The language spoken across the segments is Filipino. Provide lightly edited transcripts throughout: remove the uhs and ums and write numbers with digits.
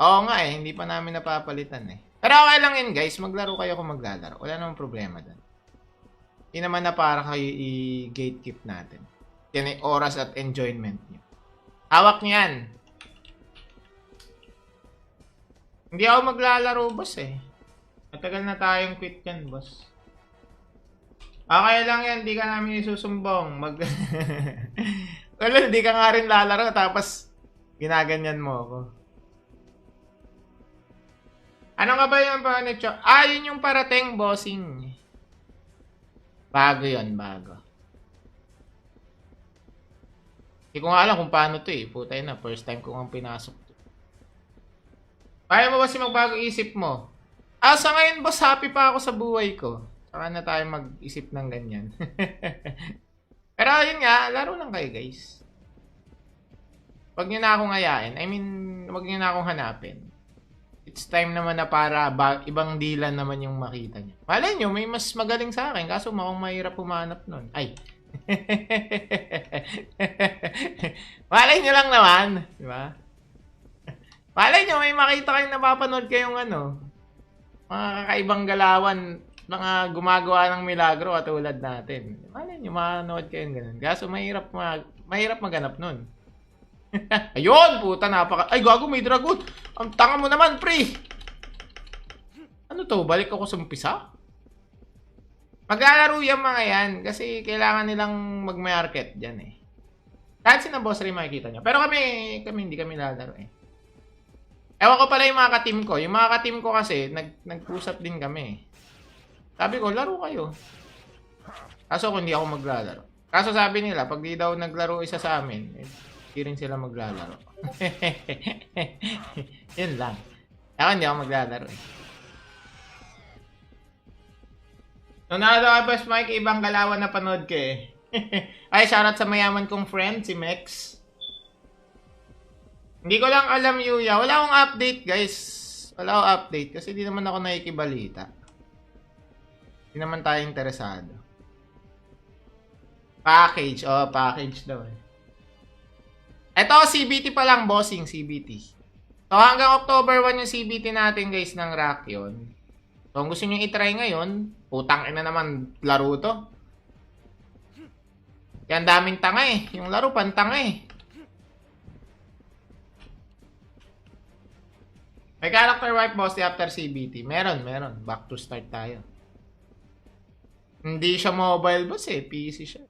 Oo nga eh, hindi pa namin napapalitan eh. Pero okay lang yun guys, maglaro kayo kung maglalaro. Wala namang problema doon. Hindi naman na para kayo i-gatekeep natin. Yan ay oras at enjoyment nyo. Hawak niyan. Hindi ako maglalaro boss eh. Matagal na tayong quit yan boss. Okay lang yan, di ka namin isusumbong. Wala, di ka nga rin lalaro tapos ginaganyan mo ako. Ano nga ba yung panito? Ah, yun yung parating bossing. Bago yun, bago. Hindi ko nga alam kung paano to eh. Putay na, first time ko nga pinasok to. Kaya mo ba si magbago isip mo? Ah, sa ngayon boss, happy pa ako sa buhay ko. Saka na tayo mag-isip ng ganyan. Pero yun nga, laro lang kayo guys. Huwag nyo na akong ayain. I mean, huwag nyo na akong hanapin. It's time naman na para ibang dilan naman yung makita nyo. Malay nyo, may mas magaling sa akin. Kaso mukhang mahirap pumanap nun. Ay. Malay nyo lang naman. Diba? Malay nyo, may makita kayong napapanood kayong ano. Mga kakaibang galawan. Mga gumagawa ng milagro katulad natin. Malay nyo, manood kayong ganun. Kaso mahirap maganap nun. Ayun, puta, napaka... Ay, gago, may dragon. Ang tanga mo naman, pre. Ano to? Balik ako sa umpisa? Maglalaro yung mga yan kasi kailangan nilang mag-market dyan eh. Kahit sina boss rin makikita nyo. Pero kami hindi kami lalaro eh. Ewan ko pala yung mga ka-team ko. Yung mga ka-team ko kasi, nag-pusap din kami. Sabi ko, laro kayo. Kaso kung hindi ako maglalaro. Kaso sabi nila, pag di daw naglaro isa sa amin, hindi rin sila maglalaro. Yun lang. Ako hindi ako maglalaro eh. Nunado ka ba, Mike? Ibang galawan na panood ka eh. Ay, shoutout sa mayaman kong friend, si Mex. Hindi ko lang alam, Yuya. Wala akong update, guys. Wala akong update kasi di naman ako nakikibalita. Di naman tayo interesado. Package. Oh, package daw eh. Ito, CBT pa lang, bossing, CBT. So, hanggang October 1 yung CBT natin, guys, ng Rakion. So, kung gusto nyo itry ngayon, putang ina naman laro to. Yan, daming tanga eh. Yung laro, pantanga eh. May character wipe, boss, after CBT. Meron. Back to start tayo. Hindi siya mobile, boss eh. PC siya.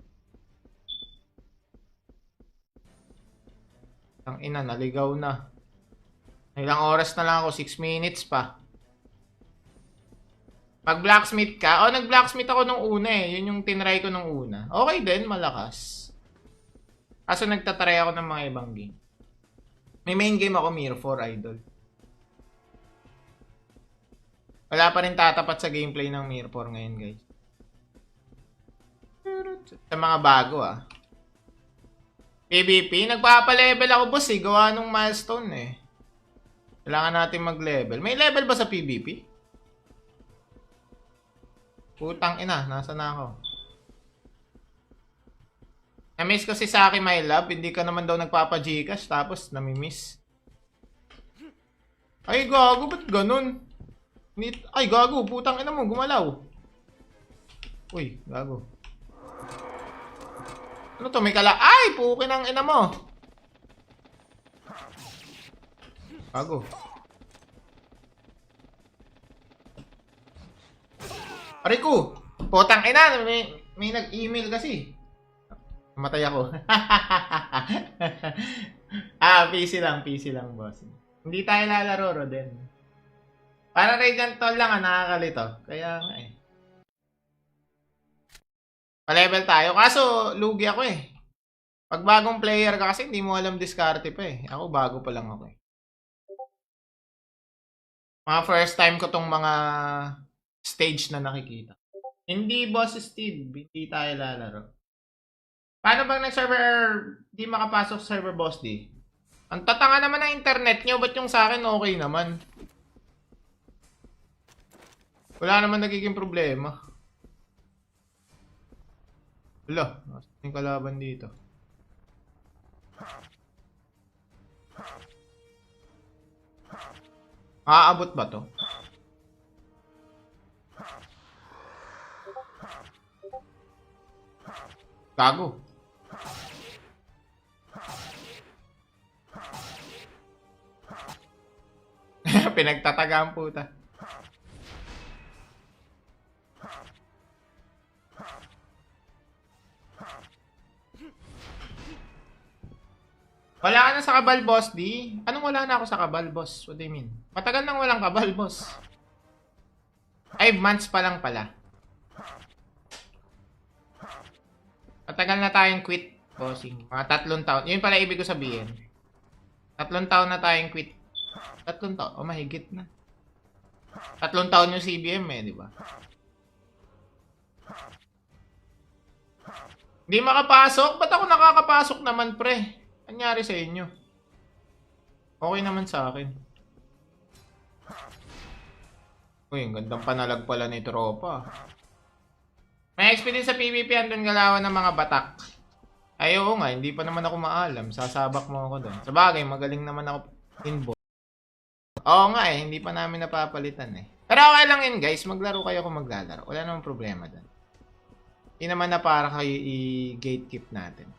Ang ina, naligaw na. Ilang oras na lang ako, 6 minutes pa. Mag-blacksmith ka? O, nag-blacksmith ako nung una eh. Yun yung tinry ko nung una. Okay din, malakas. Kaso nagtatry ako ng mga ibang game. May main game ako, Mirror 4 Idol. Wala pa rin tatapat sa gameplay ng Mirror 4 ngayon, guys. Sa mga bago ah. PvP, nagpapalevel ako boss eh. Gawa nung milestone eh. Kailangan natin mag-level. May level ba sa PvP? Putang ina, nasa na ako? Na-miss ko si Saki my love. Hindi ka naman daw nagpapa-Gcash tapos nami-miss. Ay gago, ba't ganun? Ay gago, putang ina mo, gumalaw. Uy, gago. Ano to, may kala... Ay, pukin ang ina mo. Gago. Ariku, putang ina, may nag-email kasi. Namatay ako. PC lang, boss. Hindi tayo lalaro, Roden. Para Radiant Toll lang, nakakalito. Kaya nga eh. Pa-level tayo. Kaso, lugi ako eh. Pag bagong player ka kasi, hindi mo alam diskarte pa eh. Ako, bago pa lang ako eh. Mga first time ko tong mga stage na nakikita. Hindi, Boss Steve. Hindi tayo lalaro. Paano bang nag-server di makapasok sa server, Boss D? Ang tatanga naman ng internet nyo. Ba't yung sa akin okay naman? Wala naman nagiging problema. Wala. Nasaan yung kalaban dito? Maaabot ba to? Gago. Pinagtataga ang puta. Wala ka na sa kabal, boss, di? Anong wala na ako sa kabal, boss? What do you mean? Matagal nang walang kabal, boss. 5 months pa lang pala. Matagal na tayong quit, bossing. Mga 3 taon. Yun pala ibig ko sabihin. 3 taon na tayong quit. 3 taon? Oh, mahigit na. 3 taon yung CBM eh, di ba? Hindi makapasok? Ba't ako nakakapasok naman, pre? Anyari sa inyo? Okay naman sa akin. Uy, ang gandang panalag pala ni tropa. May experience sa PvP, andun galawan ng mga batak. Ay, oo nga, hindi pa naman ako maalam. Sasabak mo ako doon. Sa bagay, magaling naman ako inbox. Oo nga eh, hindi pa namin napapalitan eh. Pero okay lang yun guys, maglaro kayo kung maglalaro. Wala namang problema doon. Hindi naman na para kayo i-gatekeep natin.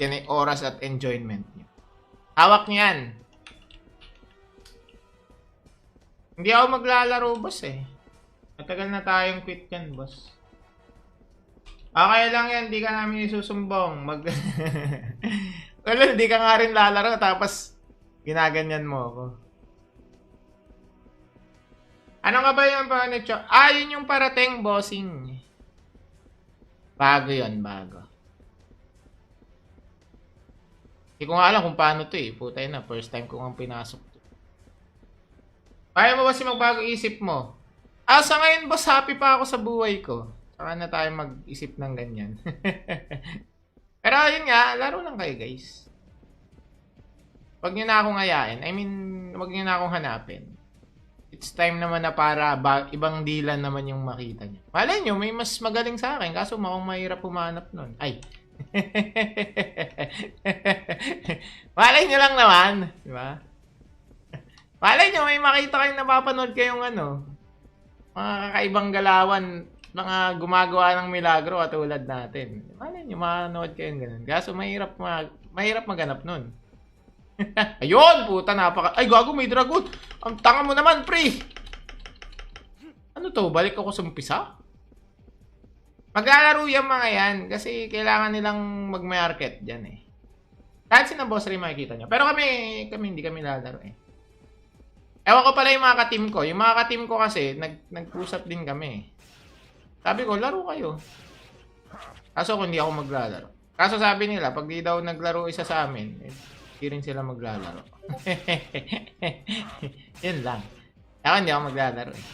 Yan ay oras at enjoyment nyo. Hawak niyan. Hindi ako maglalaro, boss eh. Matagal na tayong quit yan, boss. Okay lang yan, di ka namin isusumbong. Wala, di ka nga rin lalaro, tapos ginaganyan mo ako. Ano nga ba yung panito? Yun yung parating, bossing. Bago yun, bago. Hindi ko nga alam kung paano to eh. Putay na, first time ko nga pinasok to. Kaya mo ba si magbago isip mo? Sa ngayon boss, happy pa ako sa buhay ko. Saka na tayo mag-isip ng ganyan. Pero yun nga, laro lang kayo guys. Huwag nyo na akong ayain. I mean, huwag nyo na akong hanapin. It's time naman na para ibang dilan naman yung makita nyo. Malay nyo, may mas magaling sa akin. Kaso mukhang mahirap pumanap nun. Ay. Malay nyo lang naman, di ba? Malay nyo, may makita kayong napapanood kayong mga kakaibang galawan, mga gumagawa ng milagro katulad natin. Malay nyo, manood kayong ganun. Kaso mahirap maganap nun. Ayun, puta, ay gago, may dragon. Ang tanga mo naman, pre. Ano to, balik ako sa umpisa? Maglalaro yung mga yan kasi kailangan nilang mag-market dyan eh. Kahit boss rin makikita nyo. Pero kami hindi kami lalaro eh. Ewan ko pala yung mga ka-team ko. Yung mga ka-team ko kasi, nag-usap din kami. Sabi ko, laro kayo. Kaso kung hindi ako maglalaro. Kaso sabi nila, pag di daw naglaro isa sa amin, hindi rin sila maglalaro. Yun lang. Ako hindi ako maglalaro eh.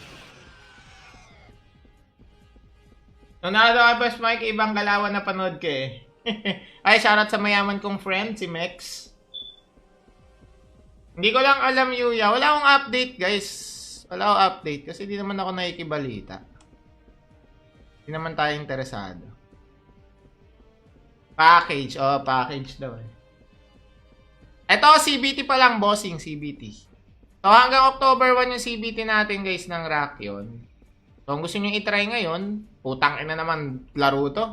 Nunado ka, Boss Mike, ibang galawan na panood ka eh. Ay, shoutout sa mayaman kong friend, si Mex. Hindi ko lang alam, Yuya. Wala akong update, guys. Wala akong update kasi di naman ako nakikibalita. Hindi naman tayo interesado. Package. Oh, package daw eh. Ito, CBT pa lang, bossing, CBT. So, hanggang October 1 yung CBT natin, guys, ng Rakion. So, kung gusto nyo i-try ngayon, putang ina naman, laro to.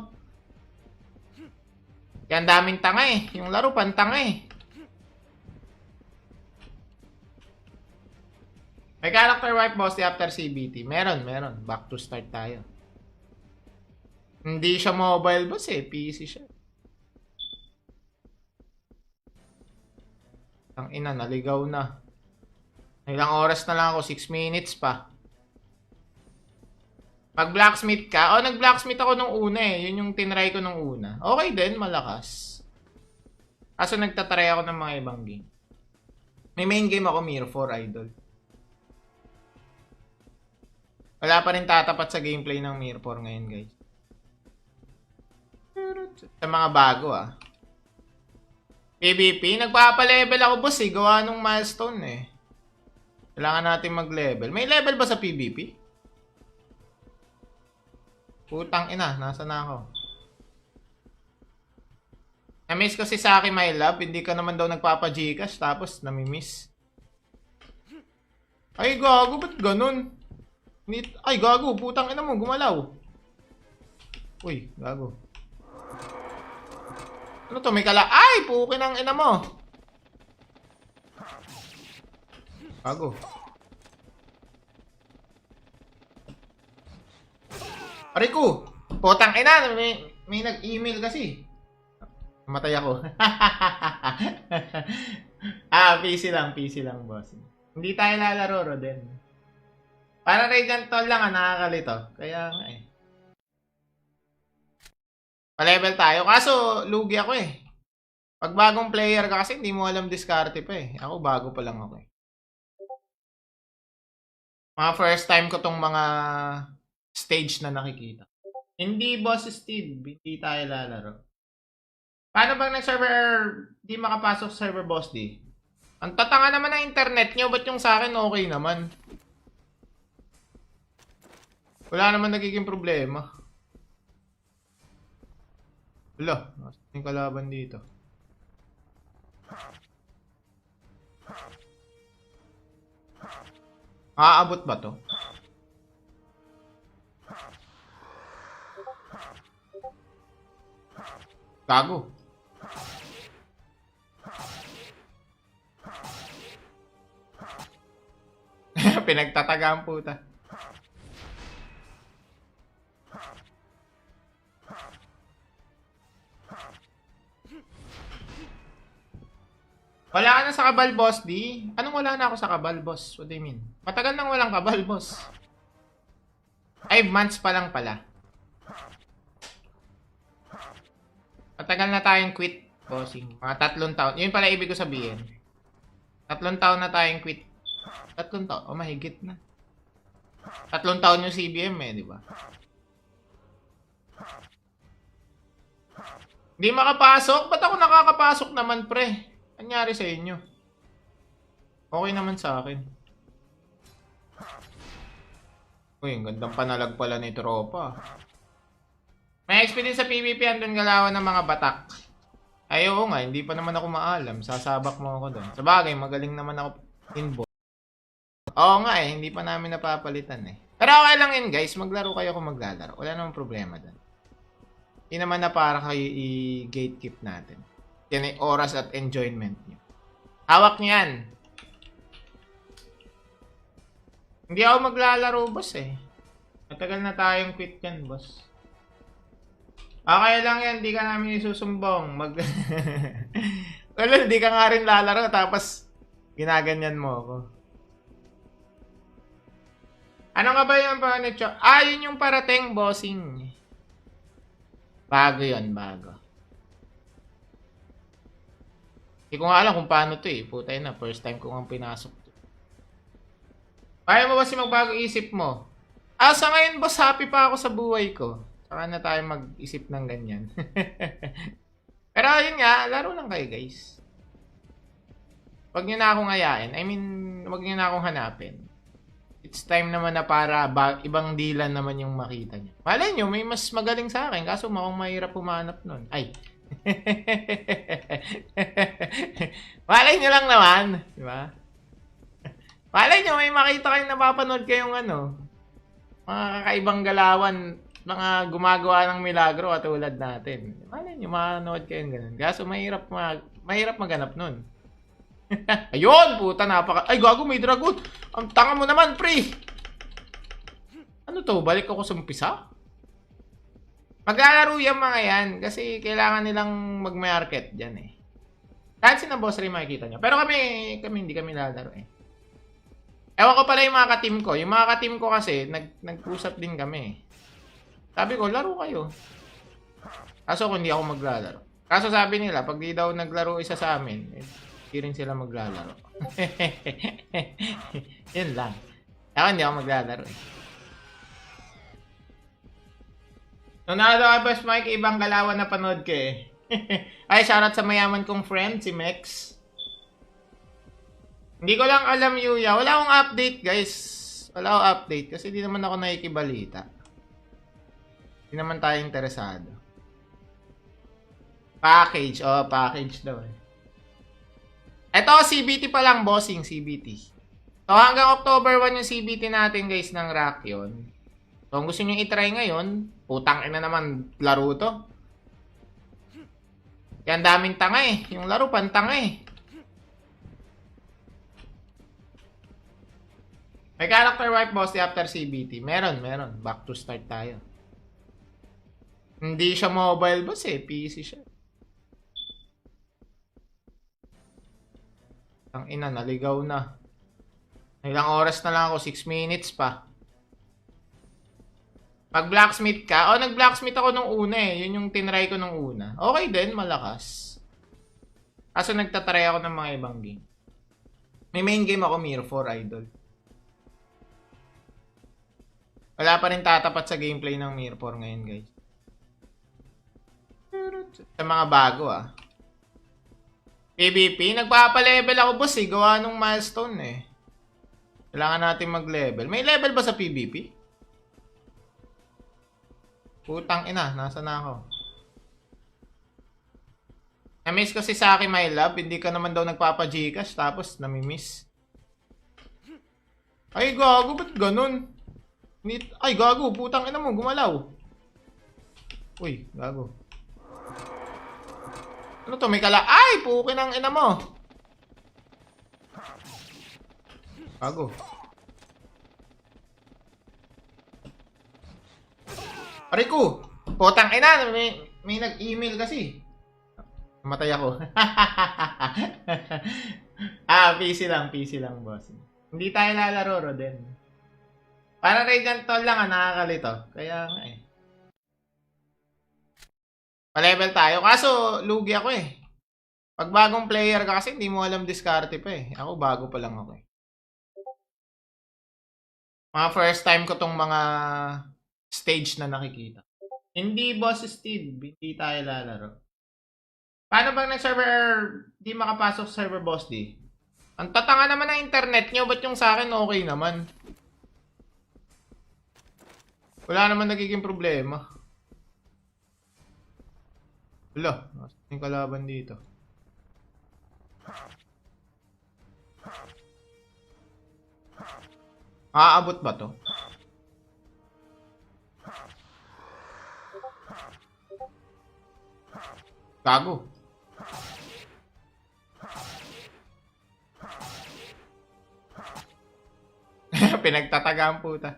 Yan, daming tanga eh. Yung laro, pantanga eh. May character wipe, boss, after CBT. Meron. Back to start tayo. Hindi siya mobile, boss eh. PC siya. Ang ina, naligaw na. Ilang oras na lang ako, 6 minutes pa. Mag-blacksmith ka? Nag-blacksmith ako nung una eh. Yun yung tinry ko nung una. Okay din, malakas. Kaso nagtatry ako ng mga ibang game. May main game ako, Mirror 4 Idol. Wala pa rin tatapat sa gameplay ng Mirror 4 ngayon, guys. Sa mga bago PvP, nagpapalevel ako, boss eh. Gawa nung milestone eh. Kailangan natin mag-level. May level ba sa PvP? Putang ina, nasa na ako? Na-miss ko si Saki, my love. Hindi ka naman daw nagpapa-Gcash tapos nami-miss. Ay, gago, ba't ganun? Ay, gago, putang ina mo, gumalaw. Uy, gago. Ano to, may Ay, pukin ang ina mo. Gago. Aray ko, putang ina, may nag-email kasi. Matay ako. PC lang, boss. Hindi tayo lalaro, Roden. Para Radiant Toll lang, nakakalito. Kaya nga eh. Pa-level tayo. Kaso, lugi ako eh. Pag bagong player ka kasi, hindi mo alam diskarte pa eh. Ako, bago pa lang ako eh. Mga first time ko tong mga stage na nakikita. Hindi, Boss Steve. Hindi tayo lalaro. Paano bang nag-server di makapasok sa server, Boss D? Ang tatanga naman ng internet nyo. Ba't yung sa akin okay naman? Wala naman nagiging problema. Wala. Nasa yung kalaban dito. Aabot ba to? Gago. Pinagtataga ang puta. Wala ka na sa kabal, boss, di? Anong wala na ako sa kabal, boss? What do you mean? Matagal nang walang kabal, boss. 5 months pa lang pala. Matagal na tayong quit, bossing. Mga 3 taon. Yun pala ibig ko sabihin. 3 taon na tayong quit. 3 taon? Oh, mahigit na. 3 taon yung CBM eh, di ba? Hindi makapasok? Ba't ako nakakapasok naman, pre? Anyari sa inyo? Okay naman sa akin. Uy, ang gandang panalag pala ni tropa. May experience sa PvP, andun galawan ng mga batak. Ay, oo nga, hindi pa naman ako maalam. Sasabak mo ako doon. Sa bagay, magaling naman ako inbox. Oo nga eh, hindi pa namin napapalitan eh. Pero okay lang yun guys, maglaro kayo kung maglalaro. Wala namang problema doon. Hindi naman na para kayo i-gatekeep natin. Yan ay oras at enjoyment nyo. Hawak nyo yan. Hindi ako maglalaro, boss eh. Matagal na tayong quit yan, boss. Okay lang yan, di ka namin isusumbong. Well, di ka nga rin lalaro, tapos ginaganyan mo ako. Ano nga ba yung panito? Yun yung parating, bossing. Bago yun, bago. Hindi ko nga alam kung paano to eh. Putay na, first time ko nga pinasok to. Kaya mo ba si magbago isip mo? Sa ngayon boss, happy pa ako sa buhay ko. Saka na tayo mag-isip ng ganyan. Pero yun nga, laro lang kayo guys. Huwag nyo na akong ayain. I mean, huwag nyo na akong hanapin. It's time naman na para ibang dilan naman yung makita nyo. Malay nyo, may mas magaling sa akin. Kaso mukhang mahirap pumanap nun. Ay. Malay nyo lang naman, di ba? Malay nyo, may makita kayong napapanood kayong mga kakaibang galawan, mga gumagawa ng milagro katulad natin. Malay nyo, manood kayong ganun. Kaso mahirap maganap nun. Ayun, puta, ay gago, may dragon. Ang tanga mo naman, pre. Ano to, balik ako sa umpisa? Maglalaro yung mga yan kasi kailangan nilang mag-market dyan eh. Kahit si na boss rin makikita nyo. Pero kami hindi kami lalaro eh. Ewan ko pala yung mga ka-team ko. Yung mga ka-team ko kasi, nag-usap din kami. Sabi ko, laro kayo. Kaso kung hindi ako maglalaro. Kaso sabi nila, pag di daw naglaro isa sa amin, hindi rin sila maglalaro. Yun lang. Ako hindi ako maglalaro eh. Nunado ka, Boss Mike, ibang galawan na panood ka eh. Ay, shoutout sa mayaman kong friend, si Mex. Hindi ko lang alam, Yuya. Wala akong update, guys. Wala akong update kasi di naman ako nakikibalita. Di naman tayo interesado. Package. Package daw eh. Eto, CBT pa lang, bossing. CBT. So hanggang October 1 yung CBT natin guys ng Rakion. So kung gusto nyo itry ngayon, putang ina naman laro to. Yan daming tanga eh. Yung laro pantanga eh. May character wipe boss after CBT. Meron. Back to start tayo. Hindi siya mobile boss eh. PC siya. Ang ina, naligaw na. Ilang oras na lang ako, 6 minutes pa. Pag blacksmith ka, nag-blacksmith ako nung una eh. Yun yung tinry ko nung una. Okay din, malakas. Kaso nagtatry ako ng mga ibang game. May main game ako, Mirror 4 Idol. Wala pa rin tatapat sa gameplay ng Mirror 4 ngayon, guys. Sa mga bago PvP, nagpapalevel ako boss eh. Gawa nung milestone eh. Kailangan natin mag-level. May level ba sa PvP? Putang ina, nasa na ako? Na-miss ko si Saki my love. Hindi ka naman daw nagpapa-Gcash tapos namimiss. Ay gago, ba't ganun? Ay gago, putang ina mo, gumalaw. Uy, gago. Ano to, may Ay, pukin ang ina mo. Gago. Aray ko! Putang ina! May nag-email kasi. Namatay ako. PC lang, boss. Hindi tayo lalaro, Roden. Para kay ganito lang, nakakalito. Kaya nga eh. Pa-level tayo. Kaso, lugi ako eh. Pag bagong player ka kasi, hindi mo alam diskarte pa eh. Ako, bago pa lang ako eh. Mga first time ko tong mga stage na nakikita. Hindi, Boss Steve. Hindi tayo lalaro. Paano bang nag-server di makapasok sa server, Boss D? Ang tatanga naman ng internet nyo. Ba't yung sa akin okay naman? Wala naman nagiging problema. Wala. Nasaan yung kalaban dito? Aabot ba to? Gago. Pinagtataga ang puta.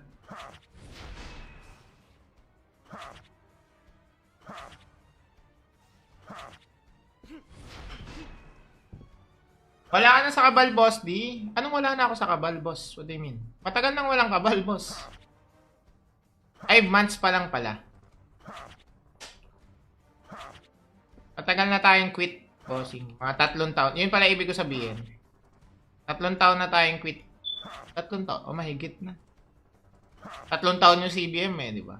Wala ka na sa kabal, boss, di? Anong wala na ako sa kabal, boss? What do you mean? Matagal nang walang kabal, boss. 5 months pa lang pala. Matagal na tayong quit, bossing. Mga 3 taon. Yun pala ibig ko sabihin. 3 taon na tayong quit. 3 taon? Mahigit na. 3 taon yung CBM eh, di ba?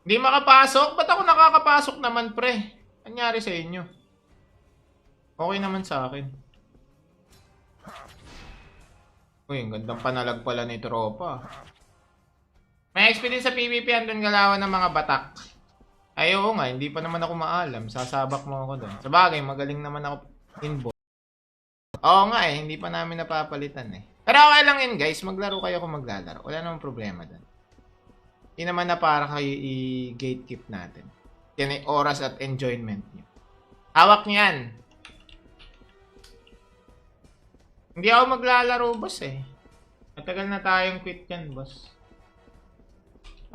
Hindi makapasok? Ba't ako nakakapasok naman, pre? Anyari sa inyo? Okay naman sa akin. Uy, ang gandang panalag pala ni tropa. May experience sa PvP andun galawan ng mga batak. Ay, oo nga, hindi pa naman ako maalam. Sasabak mo ako doon. Sabagay, magaling naman ako inbox. Oo nga eh, hindi pa namin napapalitan eh. Pero okay lang yun guys, maglaro kayo kung maglalaro. Wala namang problema doon. Hindi naman na para kayo i-gatekeep natin. Yan ay oras at enjoyment nyo. Hawak nyo yan. Hindi ako maglalaro, boss eh. Matagal na tayong quit yan, boss.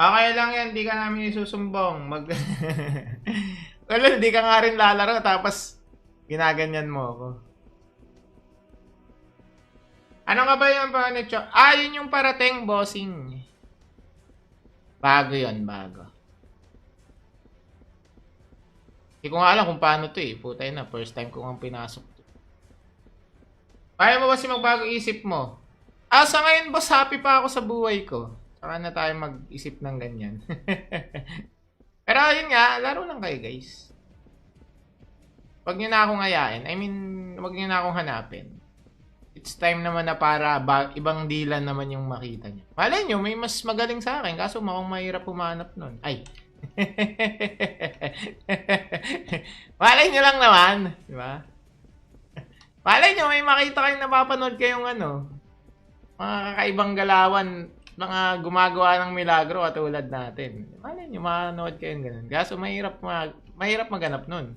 Okay lang yan, di ka namin isusumbong. Wala, di ka nga rin lalaro, tapos ginaganyan mo ako. Ano nga ba yung panito? Yun yung parating, bossing. Bago yun, bago. Hindi ko nga alam kung paano to eh. Putay na, first time ko nga pinasok to. Kaya mo ba si magbago isip mo? Sa ngayon boss, happy pa ako sa buhay ko. Saka na tayo mag-isip ng ganyan. Pero yun nga, laro lang kayo guys. Huwag nyo na akong ayain. I mean, huwag nyo na akong hanapin. It's time naman na para ibang dilan naman yung makita nyo. Malay nyo, may mas magaling sa akin. Kaso mukhang mahirap pumanap nun. Ay. Malay nyo lang naman. Diba? Malay nyo, may makita kayong napapanood kayong mga kakaibang galawan, mga gumagawa ng milagro katulad natin. Malay nyo, manood kayong ganun. Kaso mahirap maganap nun.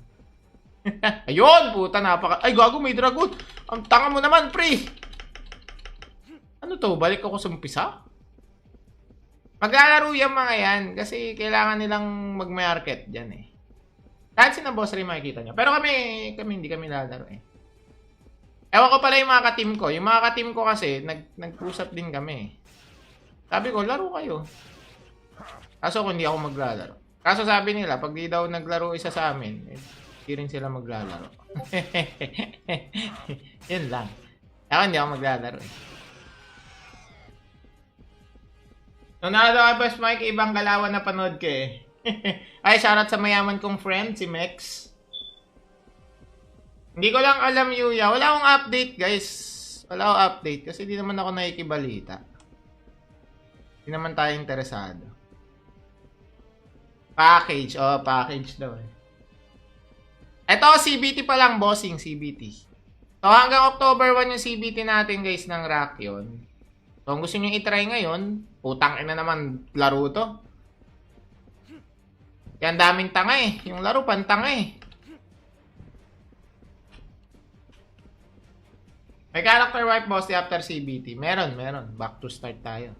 Ayun, puta, ay, gago, may dragon. Ang tanga mo naman, pre. Ano to? Balik ako sa umpisa? Maglalaro yung mga yan kasi kailangan nilang mag-market dyan eh. Kahit sina boss rin makikita nyo. Pero kami hindi kami lalaro eh. Ewan ko pala yung mga ka-team ko. Yung mga ka-team ko kasi, nag-usap din kami. Sabi ko, laro kayo. Kaso kung hindi ako maglalaro. Kaso sabi nila, pag di daw naglaro isa sa amin, hindi rin sila maglalaro. Yun lang. Ako hindi ako maglalaro eh. Nunado ka, Boss Mike, ibang galawan na panood ko eh. Ay, shoutout sa mayaman kong friend, si Mex. Hindi ko lang alam, Yuya. Wala akong update, guys. Wala akong update kasi di naman ako nakikibalita. Di naman tayo interesado. Package. Oh, package daw eh. Ito, CBT pa lang, bossing, CBT. So, hanggang October 1 yung CBT natin, guys, ng Rakion. So, kung gusto nyo itry ngayon, putang ina naman laro to. Yan daming tanga eh. Yung laro pantanga eh. May character wipe boss after CBT. Meron. Back to start tayo.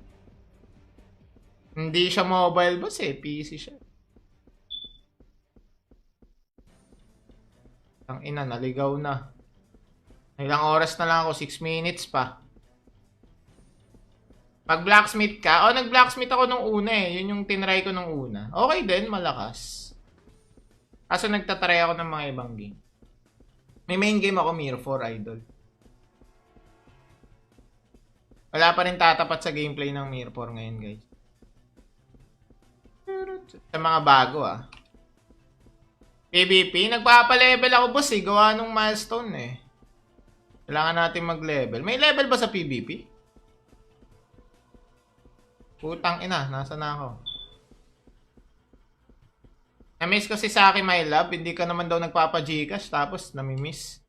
Hindi siya mobile boss eh. PC siya. Ang ina, naligaw na. Ilang oras na lang ako. 6 minutes pa. Pag blacksmith ka, nag-blacksmith ako nung una eh. Yun yung tinry ko nung una. Okay din, malakas. Kaso nagtatry ako ng mga ibang game. May main game ako, Mirror 4 Idol. Wala pa rin tatapat sa gameplay ng Mirror 4 ngayon, guys. Sa mga bago PvP, nagpapalevel ako boss eh. Gawa nung milestone eh. Kailangan natin mag-level. May level ba sa PvP? Putang ina, nasa na ako? Na-miss ko si Saki my love, hindi ka naman daw nagpapa-Gcash tapos nami-miss.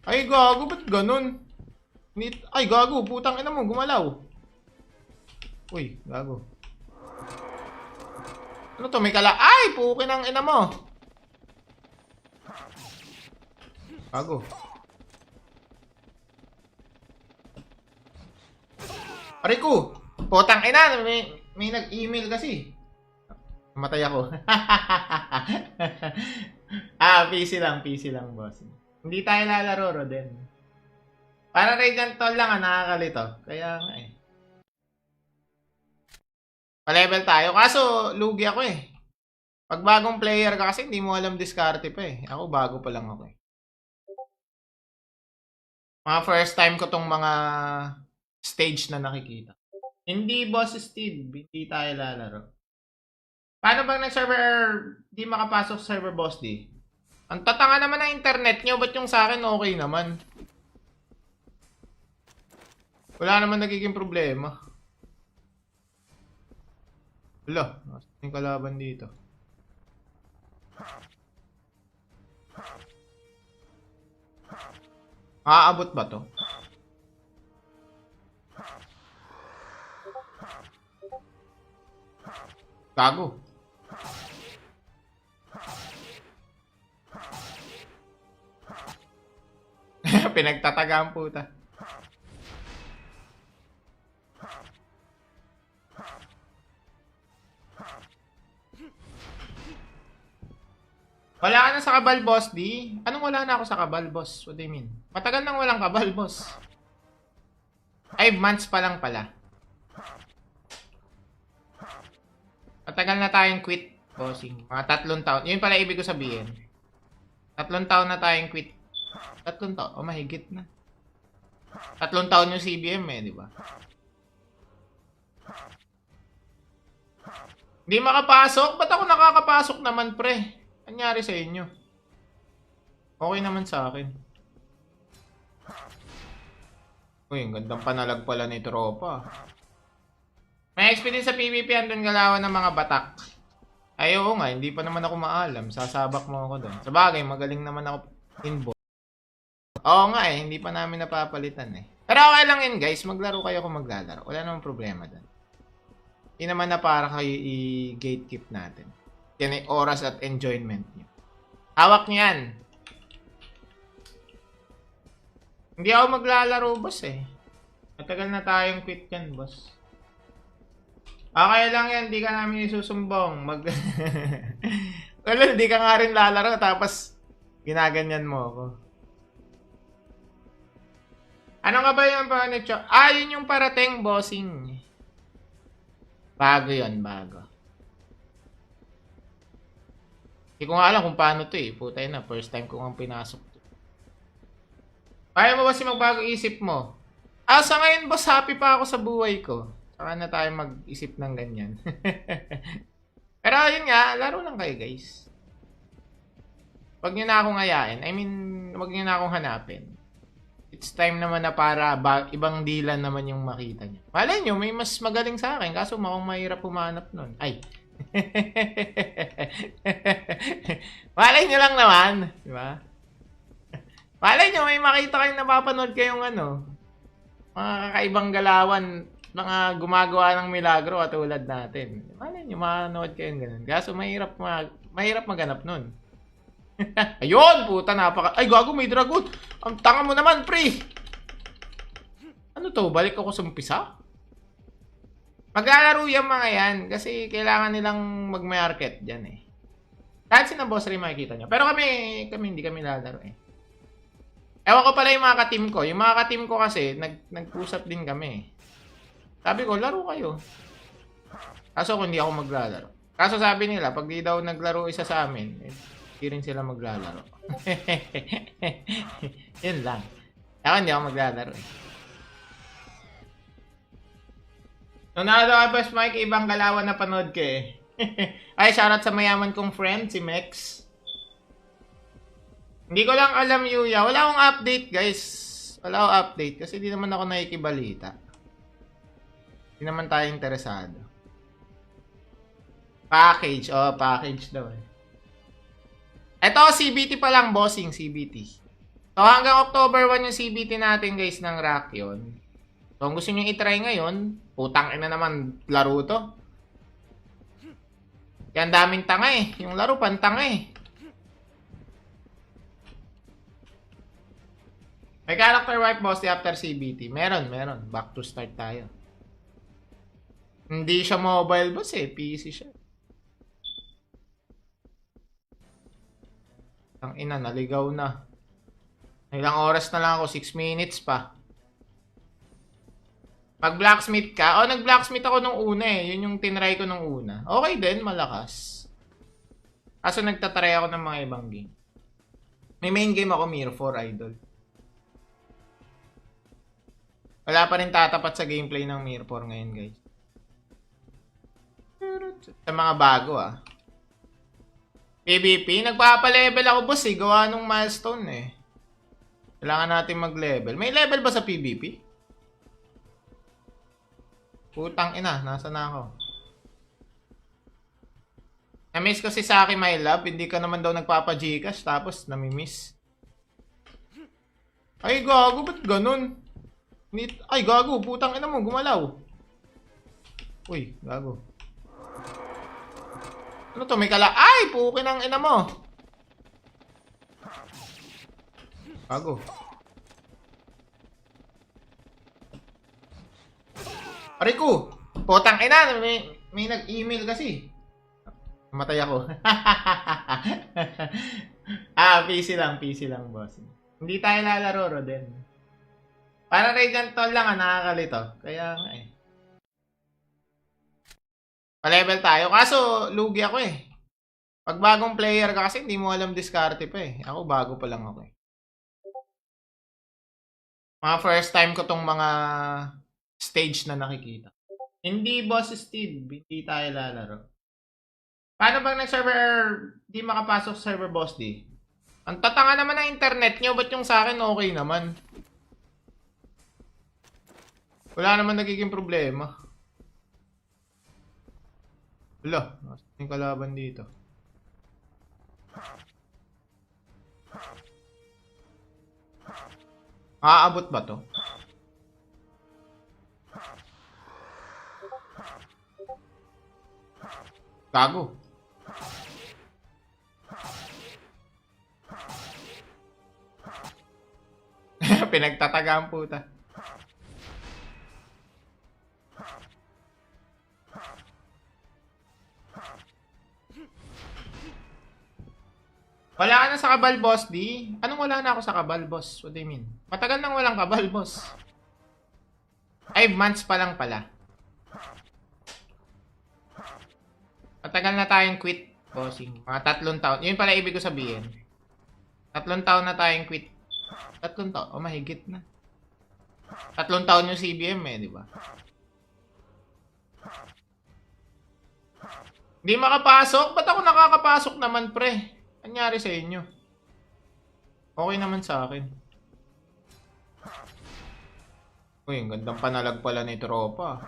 Ay gago, ba't ganun? Ay gago, putang ina mo, gumalaw. Uy, gago. Ano to, may kala... Ay, pukin ang ina mo. Gago. Aray ko! Putang ina! May nag-email kasi. Namatay ako. PC lang, boss. Hindi tayo lalaro, Roden. Para kay ganito lang, nakakalito. Kaya nga eh. Pa-level tayo. Kaso, lugi ako eh. Pag bagong player ka kasi, hindi mo alam diskarte pa eh. Ako, bago pa lang ako eh. Mga first time ko tong mga stage na nakikita. Hindi, Boss Steve. Hindi tayo lalaro. Paano bang nag-server di makapasok sa server, Boss D? Ang tatanga naman ng internet nyo. Ba't yung sa akin okay naman? Wala naman nagiging problema. Wala. Nasaan yung kalaban dito? Aabot ba to? Gago. Pinagtataga ang puta. Wala ka na sa kabal, boss, di? Anong wala na ako sa kabal, boss? What do you mean? Matagal nang walang kabal, boss. 5 months pa lang pala. Matagal na tayong quit, bossing. Mga 3 taon. Yun pala ibig ko sabihin. 3 taon na tayong quit. 3 taon? Oh, mahigit na. 3 taon yung CBM eh, di ba? Hindi makapasok? Ba't ako nakakapasok naman, pre? Anyari sa inyo? Okay naman sa akin. Uy, ang gandang panalag pala ni tropa. May experience sa PvP, andun galawan ng mga batak. Ay, oo nga, hindi pa naman ako maalam. Sasabak mo ako doon. Sabagay, magaling naman ako in Oo nga eh, hindi pa namin napapalitan eh. Pero okay lang yun guys, maglaro kayo kung maglalaro. Wala namang problema doon. Hindi naman na para kayo i-gatekeep natin. Yan ay oras at enjoyment nyo. Hawak niyan. Hindi ako maglalaro boss eh. Matagal na tayong quit yan boss. Okay lang yan, di ka namin isusumbong. Wala, di ka nga rin lalaro tapos ginaganyan mo ako. Ano nga ba yung panito? Yun yung parating bossing. Bago yon, bago. Hindi ko nga alam kung paano to eh. Putay na, first time ko nga pinasok to. Kaya mo ba si magbago isip mo? Sa ngayon boss, happy pa ako sa buhay ko. Saka na tayo mag-isip ng ganyan. Pero yun nga, laro lang kayo guys. Huwag nyo na akong ayain. I mean, huwag nyo na akong hanapin. It's time naman na para ibang dilan naman yung makita nyo. Malay nyo, may mas magaling sa akin. Kaso mukhang mahirap pumanap nun. Ay. Malay nyo lang naman. Diba? Malay nyo, may makita kayong napapanood kayong mga kakaibang galawan, mga gumagawa ng milagro katulad natin. Malay nyo, manood kayong ganun. Kaso mahirap maganap nun. Ayun, puta, ay, gago, may dragon. Ang tanga mo naman, pre. Ano to? Balik ako sa umpisa? Maglalaro yung mga yan kasi kailangan nilang mag-market dyan eh. Kahit sina boss rin makikita nyo. Pero kami hindi kami lalaro eh. Ewan ko pala yung mga ka-team ko. Yung mga ka-team ko kasi, nag-pusap din kami. Sabi ko, laro kayo. Kaso kung hindi ako maglalaro. Kaso sabi nila, pag di daw naglaro isa sa amin, hindi rin sila maglalaro. Yun lang. Ako hindi ako maglalaro eh. Nunado ka Boss Mike, ibang galawan na panood ka eh. Ay, shoutout sa mayaman kong friend, si Mex. Hindi ko lang alam, Yuya. Wala akong update, guys. Wala akong update kasi di naman ako nakikibalita. Hindi naman tayo interesado. Package. Oh, package daw eh. Ito, CBT pa lang, bossing, CBT. So, hanggang October 1 yung CBT natin, guys, ng Rakion. So, kung gusto nyo itry ngayon, putang ina naman, laro to. Yan, daming tanga eh. Yung laro, pantanga eh. May character wipe, boss, after CBT. Meron. Back to start tayo. Hindi siya mobile, boss eh. PC siya. Ang ina, naligaw na. Ilang oras na lang ako, 6 minutes pa. Mag-blacksmith ka? Nag-blacksmith ako nung una eh. Yun yung tinry ko nung una. Okay din, malakas. Kaso nagtatry ako ng mga ibang game. May main game ako, Mirror 4 Idol. Wala pa rin tatapat sa gameplay ng Mirror 4 ngayon, guys. Sa mga bago PvP, nagpapalevel ako boss eh. Gawa nung milestone eh. Kailangan natin mag-level. May level ba sa PvP? Putang ina, nasa na ako? Na-miss ko si Saki my love. Hindi ka naman daw nagpapa-Gcash tapos nami-miss. Ay gago, ba't ganun? Ay gago, putang ina mo, gumalaw. Uy, gago. Ano to? May kala... Ay! Pukin ang ina mo! Bago. Aray ko! Putang ina! May nag-email kasi. Matay ako. PC lang, boss. Hindi tayo lalaro, Roden. Para Radiant Toll lang, nakakalito. Kaya nga eh. Pa-level tayo. Kaso, lugi ako eh. Pag bagong player ka kasi, hindi mo alam diskarte pa eh. Ako, bago pa lang ako eh. Mga first time ko tong mga stage na nakikita. Hindi, Boss Steve. Hindi tayo lalaro. Paano bang nag-server di makapasok sa server, Boss D? Ang tatanga naman ng internet nyo. Ba't yung sa akin okay naman? Wala naman nagiging problema. Wala, nasa yung kalaban dito. Maaabot ba to? Gago. Pinagtataga ang puta. Wala ka na sa kabal, boss, di? Anong wala na ako sa kabal, boss? What do you mean? Matagal nang walang kabal, boss. 5 months pa lang pala. Matagal na tayong quit, bossing. Mga 3 taon. Yun pala ibig ko sabihin. 3 taon na tayong quit. 3 taon? Oh, mahigit na. 3 taon yung CBM eh, di ba? Hindi makapasok? Ba't ako nakakapasok naman, pre? Anyari sa inyo? Okay naman sa akin. Uy, ang gandang panalag pala ni tropa.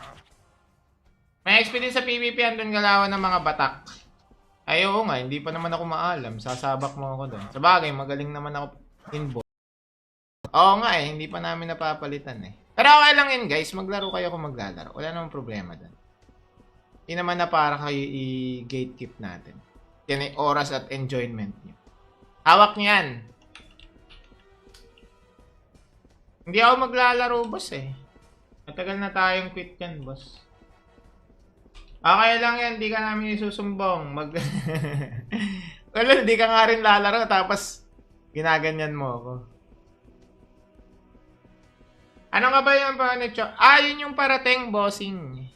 May experience sa PvP andun galawan ng mga batak. Ay, oo nga, hindi pa naman ako maalam. Sasabak mo ako doon. Sabagay, magaling naman ako inbox. Oo nga eh, hindi pa namin napapalitan eh. Pero okay lang yun guys, maglaro kayo kung maglalaro. Wala namang problema doon. Hindi naman na para kayo i-gatekeep natin. Yan ay oras at enjoyment nyo. Hawak nyo yan. Hindi ako maglalaro, boss eh. Matagal na tayong quit yan, boss. Okay lang yan, di ka namin isusumbong. Well, di ka nga rin lalaro, tapos ginaganyan mo ako. Ano nga ba yung panito? Ah, yun yung parating, bossing.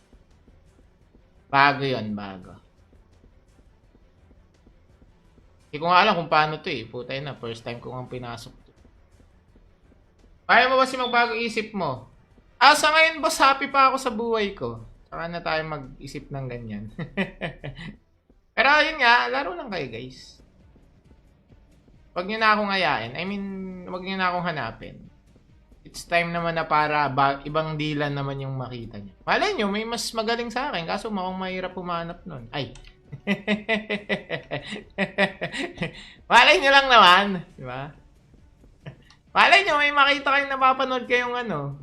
Bago yun, bago. Hindi ko nga alam kung paano to eh. Putay na, first time ko nga pinasok to. Kaya mo ba si magbago isip mo? Ah, sa ngayon boss, happy pa ako sa buhay ko. Saka na tayo mag-isip ng ganyan. Pero yun nga, laro lang kayo guys. Huwag nyo na akong ayain. I mean, huwag nyo na akong hanapin. It's time naman na para ibang dilan naman yung makita nyo. Malay nyo, may mas magaling sa akin. Kaso mukhang mahirap pumanap nun. Ay. Malay nyo lang naman. Diba? Malay nyo, may makita kayong napapanood kayong ano.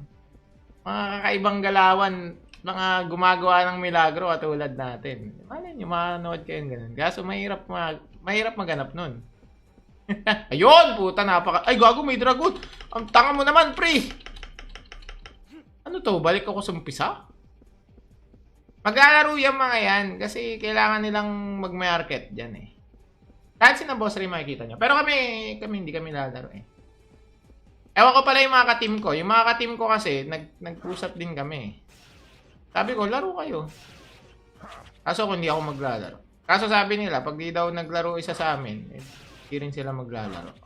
Mga kakaibang galawan. Mga gumagawa ng milagro katulad natin. Malay nyo, manood kayong ganun. Kaso mahirap maganap nun. Ayun, puta, napaka... Ay, gago, may dragon. Ang tanga mo naman, pre. Ano to? Balik ako sa umpisa? Maglalaro yung mga yan kasi kailangan nilang mag-market dyan eh. Kahit si na boss rin makikita nyo. Pero kami hindi kami lalaro eh. Ewan ko pala yung mga ka-team ko. Yung mga ka-team ko kasi, nag-usap din kami. Sabi ko, laro kayo. Kaso kung hindi ako maglalaro. Kaso sabi nila, pag di daw naglaro isa sa amin, hindi rin sila maglalaro.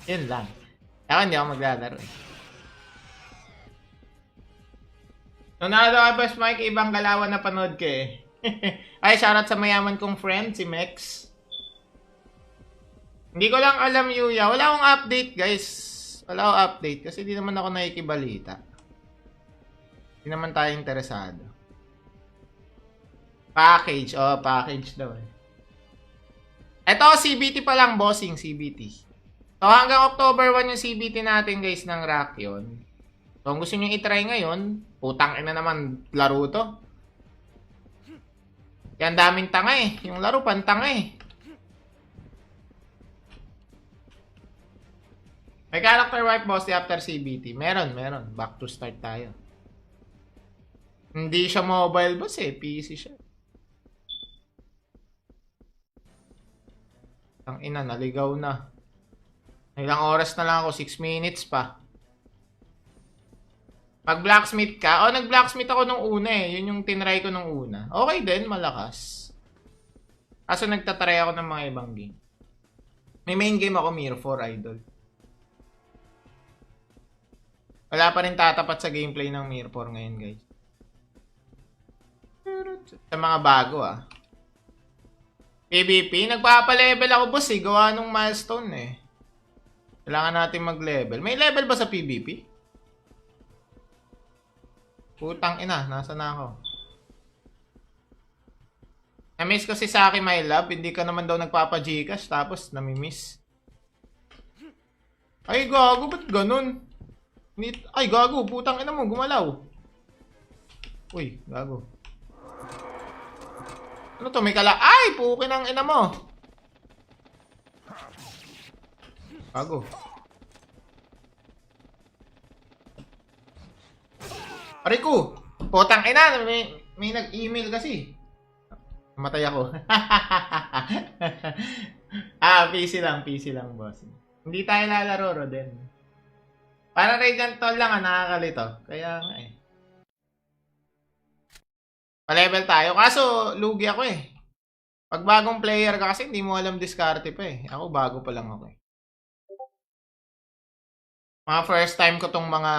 Yun lang. Ako hindi ako maglalaro eh. Nunado ka, Boss Mike, ibang galawan na panood ka eh. Ay, shoutout sa mayaman kong friend, si Mex. Hindi ko lang alam, Yuya. Wala akong update, guys. Wala akong update kasi di naman ako nakikibalita. Hindi naman tayo interesado. Package. Oh, package daw eh. Ito, CBT pa lang, bossing, CBT. So, hanggang October 1 yung CBT natin, guys, ng Rakion. So, kung gusto nyo i-try ngayon, putang ina naman laro to. Yan, daming tanga eh. Yung laro, pantanga eh. May character wipe, boss, after CBT. Meron. Back to start tayo. Hindi siya mobile, boss eh. PC siya. Ang ina, naligaw na. Ilang oras na lang ako, 6 minutes pa. Mag-blacksmith ka? O, nag-blacksmith ako nung una eh. Yun yung tinry ko nung una. Okay din, malakas. Kaso nagtatry ako ng mga ibang game. May main game ako, Mirror 4 Idol. Wala pa rin tatapat sa gameplay ng Mirror 4 ngayon, guys. Sa mga bago ah. PvP, nagpapalevel ako boss eh. Gawa nung milestone eh. Kailangan natin mag-level. May level ba sa PvP? Putang ina, nasa na ako? Na-miss ko si Saki, my love. Hindi ka naman daw nagpapa-Gcash tapos namimiss. Ay, gago. Ba't ganun? Ay, gago. Putang ina mo. Gumalaw. Uy, gago. Ano to? May Ay! Pukin ang ina mo. Gago. Aray ko. Putang ina. May nag-email kasi. Namatay ako. PC lang, boss. Hindi tayo lalaro, Roden. Para kay ganito lang, nakakalito. Kaya nga eh. Pa-level tayo. Kaso, lugi ako eh. Pag bagong player ka kasi, hindi mo alam diskarte pa eh. Ako, bago pa lang ako eh. Mga first time ko tong mga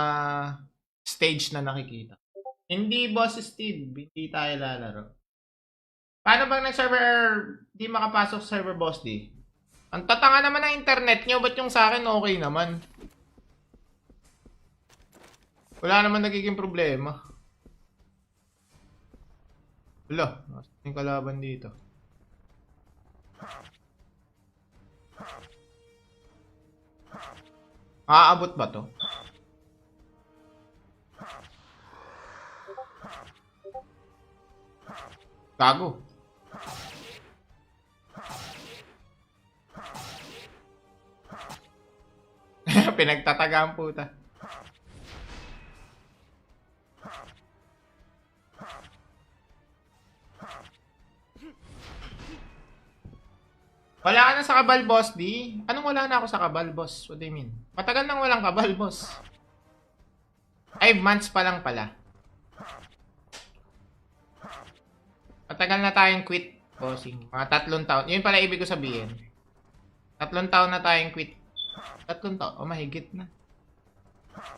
stage na nakikita. Hindi, Boss Steve. Hindi tayo lalaro. Paano bang nag-server di makapasok sa server, Boss D? Ang tatanga naman ng internet nyo. Ba't yung sa akin okay naman? Wala naman nagiging problema. Wala. Nasaan yung kalaban dito? Aabot ba to? Gago. Pinagtataga ang puta. Wala ka na sa kabal, boss, D? Anong wala na ako sa kabal, boss? What do you mean? Matagal nang walang kabal, boss. 5 months pa lang pala. Matagal na tayong quit, bossing. Mga 3 taon. Yun pala ibig ko sabihin. 3 taon na tayong quit. 3 taon? O, mahigit na.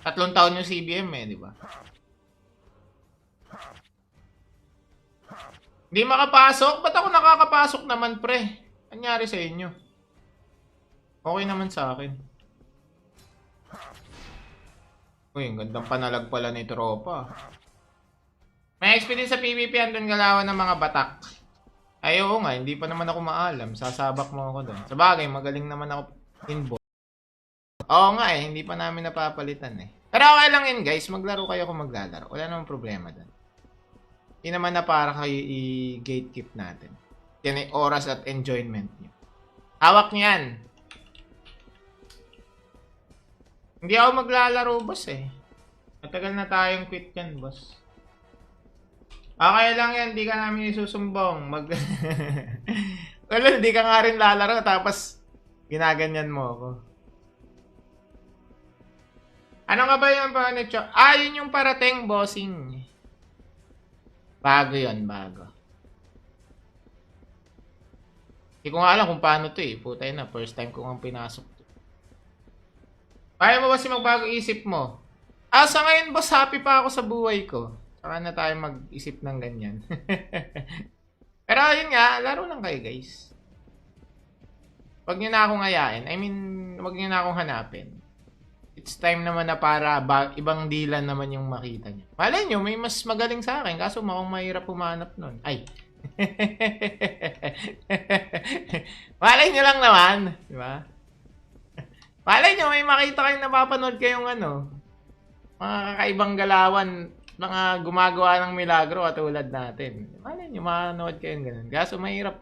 3 taon yung CBM eh, di ba? Hindi makapasok? Ba't ako nakakapasok naman, pre? Anyari sa inyo? Okay naman sa akin. Uy, ang gandang panalag pala ni tropa. May experience sa PvP andun galawan ng mga batak. Ay, oo nga, hindi pa naman ako maalam. Sasabak mo ako dun. Sabagay, magaling naman ako inbox. Oo nga eh, hindi pa namin napapalitan eh. Pero okay lang yun guys, maglaro kayo kung maglalaro. Wala namang problema dun. Hindi naman na para kayo i-gatekeep natin. Yan ay oras at enjoyment nyo. Hawak nyo yan. Hindi ako maglalaro, boss eh. Matagal na tayong quit yan, boss. Okay lang yan, di ka namin isusumbong. Wala, di ka nga rin lalaro, tapos ginaganyan mo ako. Ano nga ba yung panito? Yun yung parating, bossing. Bago yun, bago. Hindi ko nga alam kung paano to eh. Putay na, first time ko nga pinasok to. Kaya mo ba si magbago isip mo? Sa ngayon boss, happy pa ako sa buhay ko. Saka na tayo mag-isip ng ganyan. Pero yun nga, laro lang kayo guys. Huwag nyo na akong ayain. I mean, huwag nyo na akong hanapin. It's time naman na para ibang dilan naman yung makita nyo. Malay nyo, may mas magaling sa akin. Kaso mukhang mahirap pumanap nun. Ay. Malay nyo lang naman, di ba? Malay nyo, may makita kayong napapanood kayong mga kakaibang galawan, mga gumagawa ng milagro katulad natin. Malay nyo, manood kayong ganun. Kaso mahirap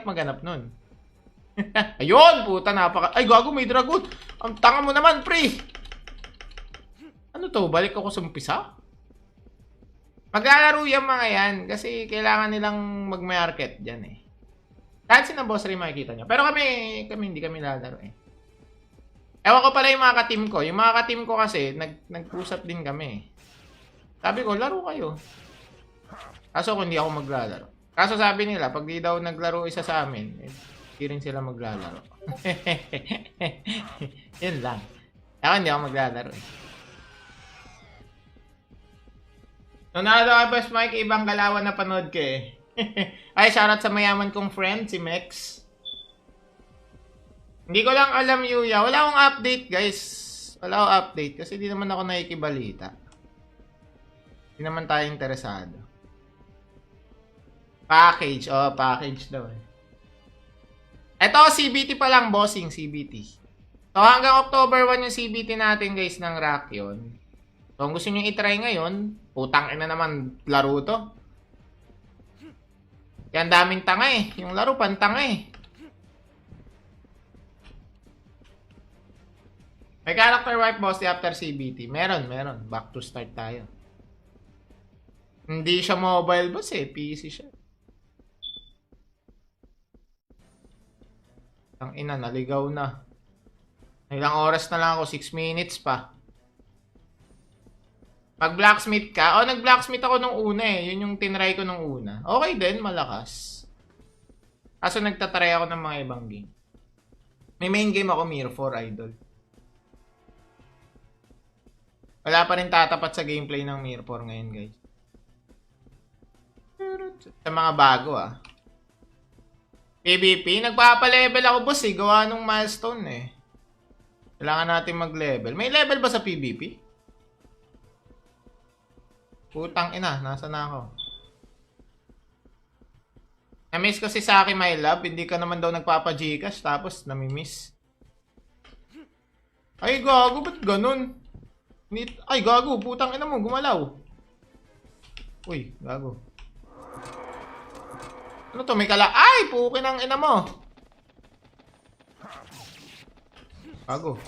maganap nun. Ayun, puta, ay gago, may dragon. Ang tanga mo naman, pre. Ano to, balik ako sa umpisa? Maglalaro yung mga yan kasi kailangan nilang mag-market dyan eh. Kahit sina boss rin makikita nyo. Pero kami hindi kami lalaro eh. Ewan ko pala yung mga ka-team ko. Yung mga ka-team ko kasi, nag-usap din kami. Sabi ko, laro kayo. Kaso kung hindi ako maglalaro. Kaso sabi nila, pag di daw naglaro isa sa amin, hindi rin sila maglalaro. Yun lang. Ako hindi ako maglalaro eh. Nunado ka, Boss Mike, ibang galawan na panood ka eh. Ay, shoutout sa mayaman kong friend, si Mex. Hindi ko lang alam, Yuya. Wala akong update, guys. Wala akong update kasi di naman ako nakikibalita. Di naman tayo interesado. Package. Package daw eh. Eto, CBT pa lang, bossing. CBT. So hanggang October 1 yung CBT natin guys ng Rakion. So kung gusto nyo itry ngayon, putang ina naman laro to. Kaya ang daming tanga eh. Yung laro pantanga eh. May character wipe boss after CBT. Meron. Back to start tayo. Hindi siya mobile boss eh. PC siya. Ang ina, naligaw na. Ilang oras na lang ako. 6 minutes pa. Pag blacksmith ka, nag-blacksmith ako nung una eh. Yun yung tinry ko nung una. Okay din, malakas. Kaso nagtatry ako ng mga ibang game. May main game ako, Mirror 4 Idol. Wala pa rin tatapat sa gameplay ng Mirror 4 ngayon, guys. Sa mga bago, PvP, nagpapalevel ako, boss, gawa nung milestone, Kailangan natin mag-level. May level ba sa PvP? Putang ina, nasa na ako? Na-miss ko si Saki, my love. Hindi ka naman daw nagpapa-Gcash, tapos nami-miss. Ay, gago, ba't ganun? Ay, gago, putang ina mo, gumalaw. Uy, gago. Ano to, may kala... Ay, pukin ang ina mo. Gago.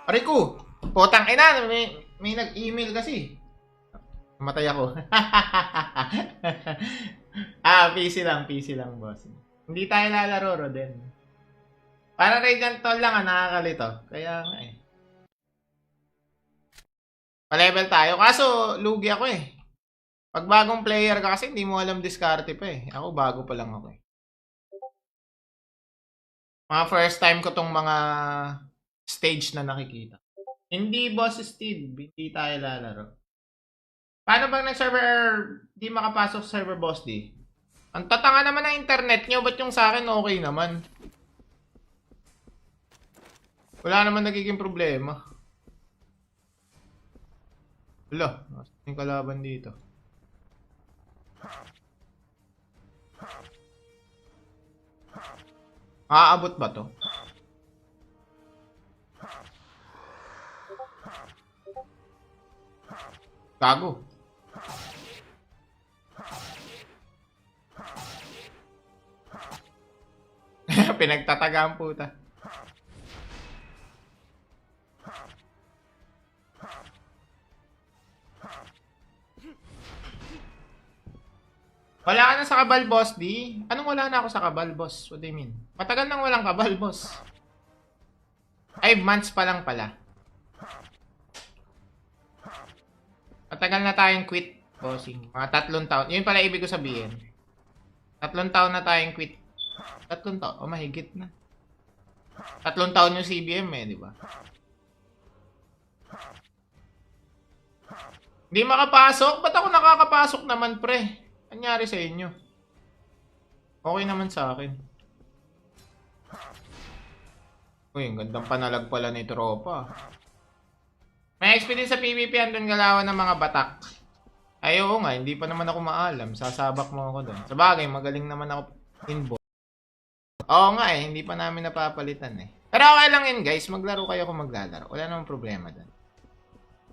Aray ko, putang ina, may nag-email kasi. Namatay ako. PC lang, boss. Hindi tayo lalaro, Roden. Para Radiant Toll lang, nakakalito. Kaya nga Pa-level tayo. Kaso, lugi ako Pag bagong player ka kasi, hindi mo alam diskarte pa Ako, bago pa lang ako Mga first time ko tong mga stage na nakikita. Hindi, Boss Steve. Hindi tayo lalaro. Paano bang nag-server di makapasok sa server, Boss D? Ang tatanga naman ng internet nyo. Ba't yung sa akin okay naman? Wala naman nagiging problema. Wala. Yung kalaban dito. Aabot ba to? Gago. Pinagtataga ang puta. Wala ka na sa kabal, boss, di? Anong wala na ako sa kabal, boss? What do you mean? Matagal nang walang kabal, boss. 5 months pa lang pala. Matagal na tayong quit, bossing. Mga 3 taon. Yun pala ibig ko sabihin. 3 taon na tayong quit. 3 taon? Oh, mahigit na. 3 taon yung CBM di ba? Hindi makapasok? Ba't ako nakakapasok naman, pre? Anyari sa inyo? Okay naman sa akin. Uy, ang gandang panalag pala ni tropa. May experience sa PvP, andun galawan ng mga batak. Ay, oo nga, hindi pa naman ako maalam. Sasabak mo ako doon. Sa bagay, magaling naman ako inbox. Oo nga hindi pa namin napapalitan Pero okay lang yun, guys. Maglaro kayo kung maglalaro. Wala namang problema doon.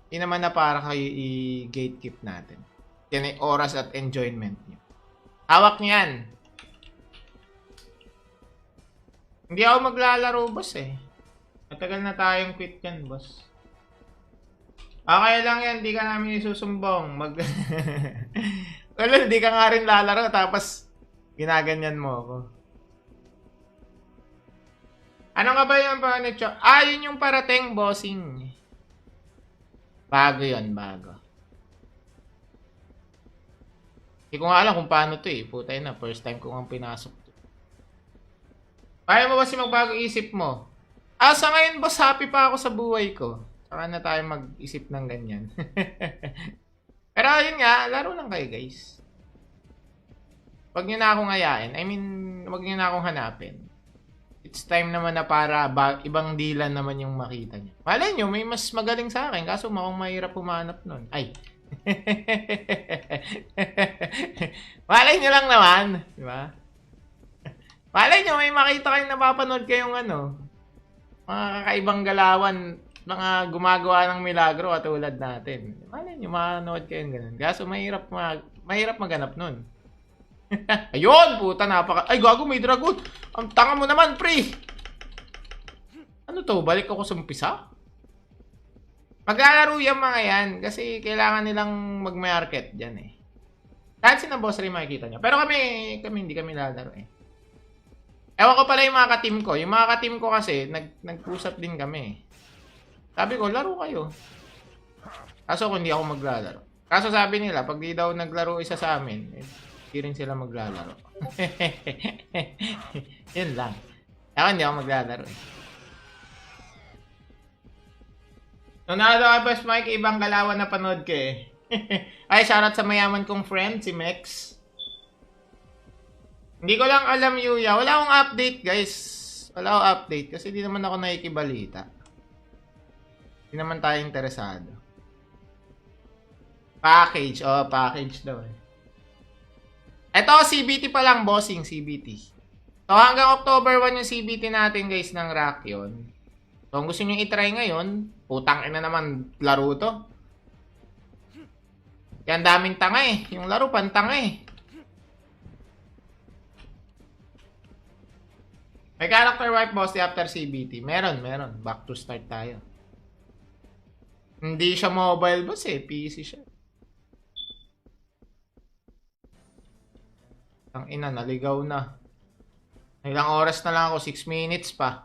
Hindi naman na para kayo i-gatekeep natin. Yan ay oras at enjoyment nyo. Hawak niyan. Hindi ako maglalaro, boss Matagal na tayong quit yan, boss. Okay lang yan, di ka namin isusumbong. Well, di ka nga rin lalaro, tapos ginaganyan mo ako. Ano nga ba yung panito? Yun yung parating, bossing. Bago yun, bago. Hindi ko nga alam kung paano to Putay na, first time ko nga pinasok to. Kaya mo ba si magbago isip mo? Sa ngayon, boss, happy pa ako sa buhay ko. Saka na tayo mag-isip ng ganyan. Pero yun nga, laro lang kayo, guys. Huwag nyo na akong ayain. I mean, huwag nyo na akong hanapin. It's time naman na para ibang dilan naman yung makita nyo. Malay nyo, may mas magaling sa akin. Kaso mukhang mahirap pumanap nun. Ay. Malay nyo lang naman. Diba? Malay nyo, may makita kayong napapanood kayong mga kakaibang galawan, mga gumagawa ng milagro katulad natin. Malay nyo, manood kayong ganun. Kaso mahirap maganap nun. Ayun, puta, ay, gago, may dragon. Ang tanga mo naman, pre. Ano to? Balik ako sa umpisa? Maglalaro yung mga yan kasi kailangan nilang mag-market dyan eh. Kahit sina boss rin makikita nyo. Pero kami hindi kami lalaro eh. Ewan ko pala yung mga ka-team ko. Yung mga ka-team ko kasi, nag-pusap din kami. Sabi ko, laro kayo. Kaso kung hindi ako maglalaro. Kaso sabi nila, pag di daw naglaro isa sa amin, hindi rin sila maglalaro. Yun lang. Ako hindi ako maglalaro eh. Nunado ka, Boss Mike, ibang galawan na panood ka eh. Ay, shoutout sa mayaman kong friend, si Mex. Hindi ko lang alam, Yuya. Wala akong update, guys. Wala akong update kasi di naman ako nakikibalita. Di naman tayo interesado. Package. Oh, package daw eh. Ito, CBT pa lang, bossing, CBT. So, hanggang October 1 yung CBT natin, guys, ng Rakion. So, kung gusto nyo i-try ngayon, putang ina naman laro to. Yan, daming tanga eh. Yung laro, pantanga eh. May character wipe, boss, after CBT. Meron. Back to start tayo. Hindi siya mobile, boss eh. PC siya. Ang ina, naligaw na. Ilang oras na lang ako, 6 minutes pa.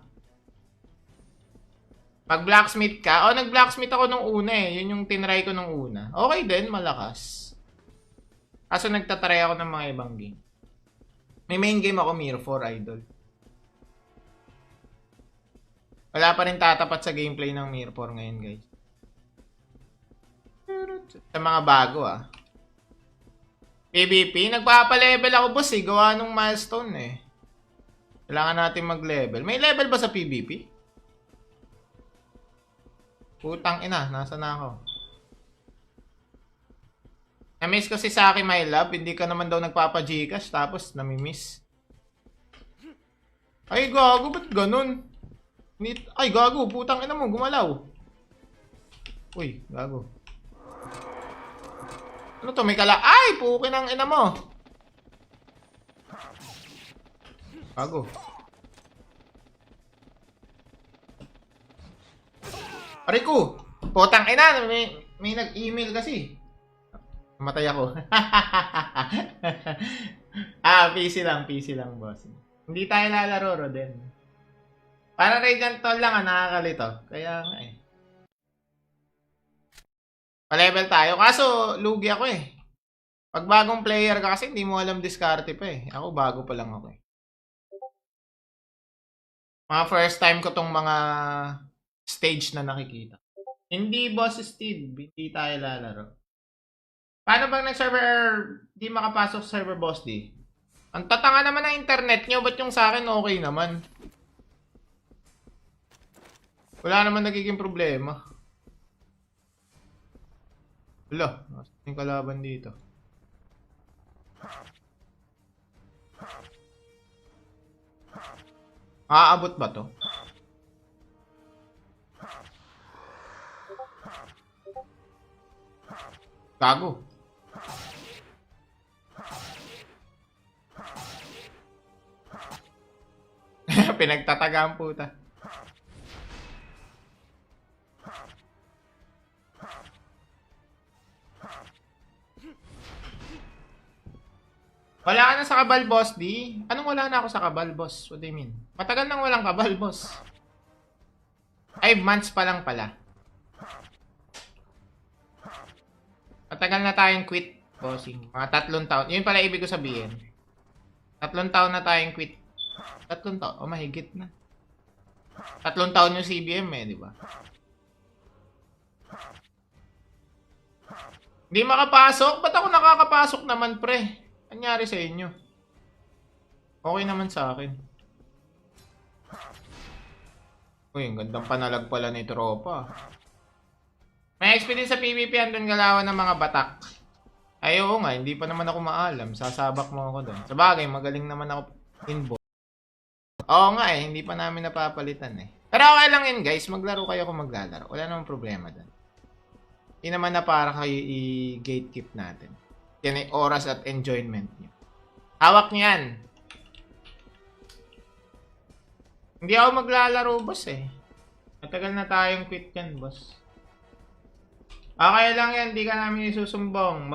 Pag blacksmith ka, nag-blacksmith ako nung una eh. Yun yung tinry ko nung una. Okay din, malakas. Kaso nagtatry ako ng mga ibang game. May main game ako, Mirror 4 Idol. Wala pa rin tatapat sa gameplay ng Mirror 4 ngayon, guys. Sa mga bago PvP, nagpapalevel ako, boss eh. Gawa nung milestone eh. Kailangan natin mag-level. May level ba sa PvP? Putang ina, nasa na ako? Na-miss ko si Saki, my love. Hindi ka naman daw nagpapa-Gcash, tapos nami-miss. Ay, gago, ba't ganun? Ay, gago, putang ina mo, gumalaw. Uy, gago. Ano to, may kala... Ay, pukin ang ina mo. Gago. Aray ko, putang ina, may nag-email kasi. Matay ako. PC lang, boss. Hindi tayo lalaro, Roden. Para Radiant Toll lang, nakakalito. Kaya nga eh. Pa-level tayo. Kaso, lugi ako eh. Pag bagong player ka kasi, hindi mo alam diskarte pa eh. Ako, bago pa lang ako eh. Mga first time ko tong mga stage na nakikita. Hindi, Boss Steve. Hindi tayo lalaro. Paano bang nag-server di makapasok sa server, Boss D? Ang tatanga naman ng internet nyo. Ba't yung sa akin okay naman? Wala naman nagiging problema. Wala. Nasa yung kalaban dito. Aabot ba to? Gago. Pinagtataga ang puta. Wala ka na sa kabal, boss, di? Anong wala na ako sa kabal, boss? What do you mean? Matagal nang walang kabal, boss. 5 months pa lang pala. Matagal na tayong quit, bossing. Mga 3 taon. Yun pala ibig ko sabihin. 3 taon na tayong quit. 3 taon? Oh, mahigit na. 3 taon yung CBM eh, di ba? Hindi makapasok? Ba't ako nakakapasok naman, pre? Anyari sa inyo? Okay naman sa akin. Uy, ang gandang panalag pala ni tropa. May experience sa PvP, andun galawan ng mga batak. Ay, oo nga, hindi pa naman ako maalam. Sasabak mo ako doon. Sa bagay, magaling naman ako in Oo nga eh, hindi pa namin napapalitan eh. Pero okay lang yun guys, maglaro kayo kung maglalaro. Wala namang problema doon. Hindi naman na para kayo i-gatekeep natin. Yan ay oras at enjoyment nyo. Hawak niyan. Hindi ako maglalaro, boss eh. Matagal na tayong quit yan, boss. Okay lang yan, di ka namin isusumbong.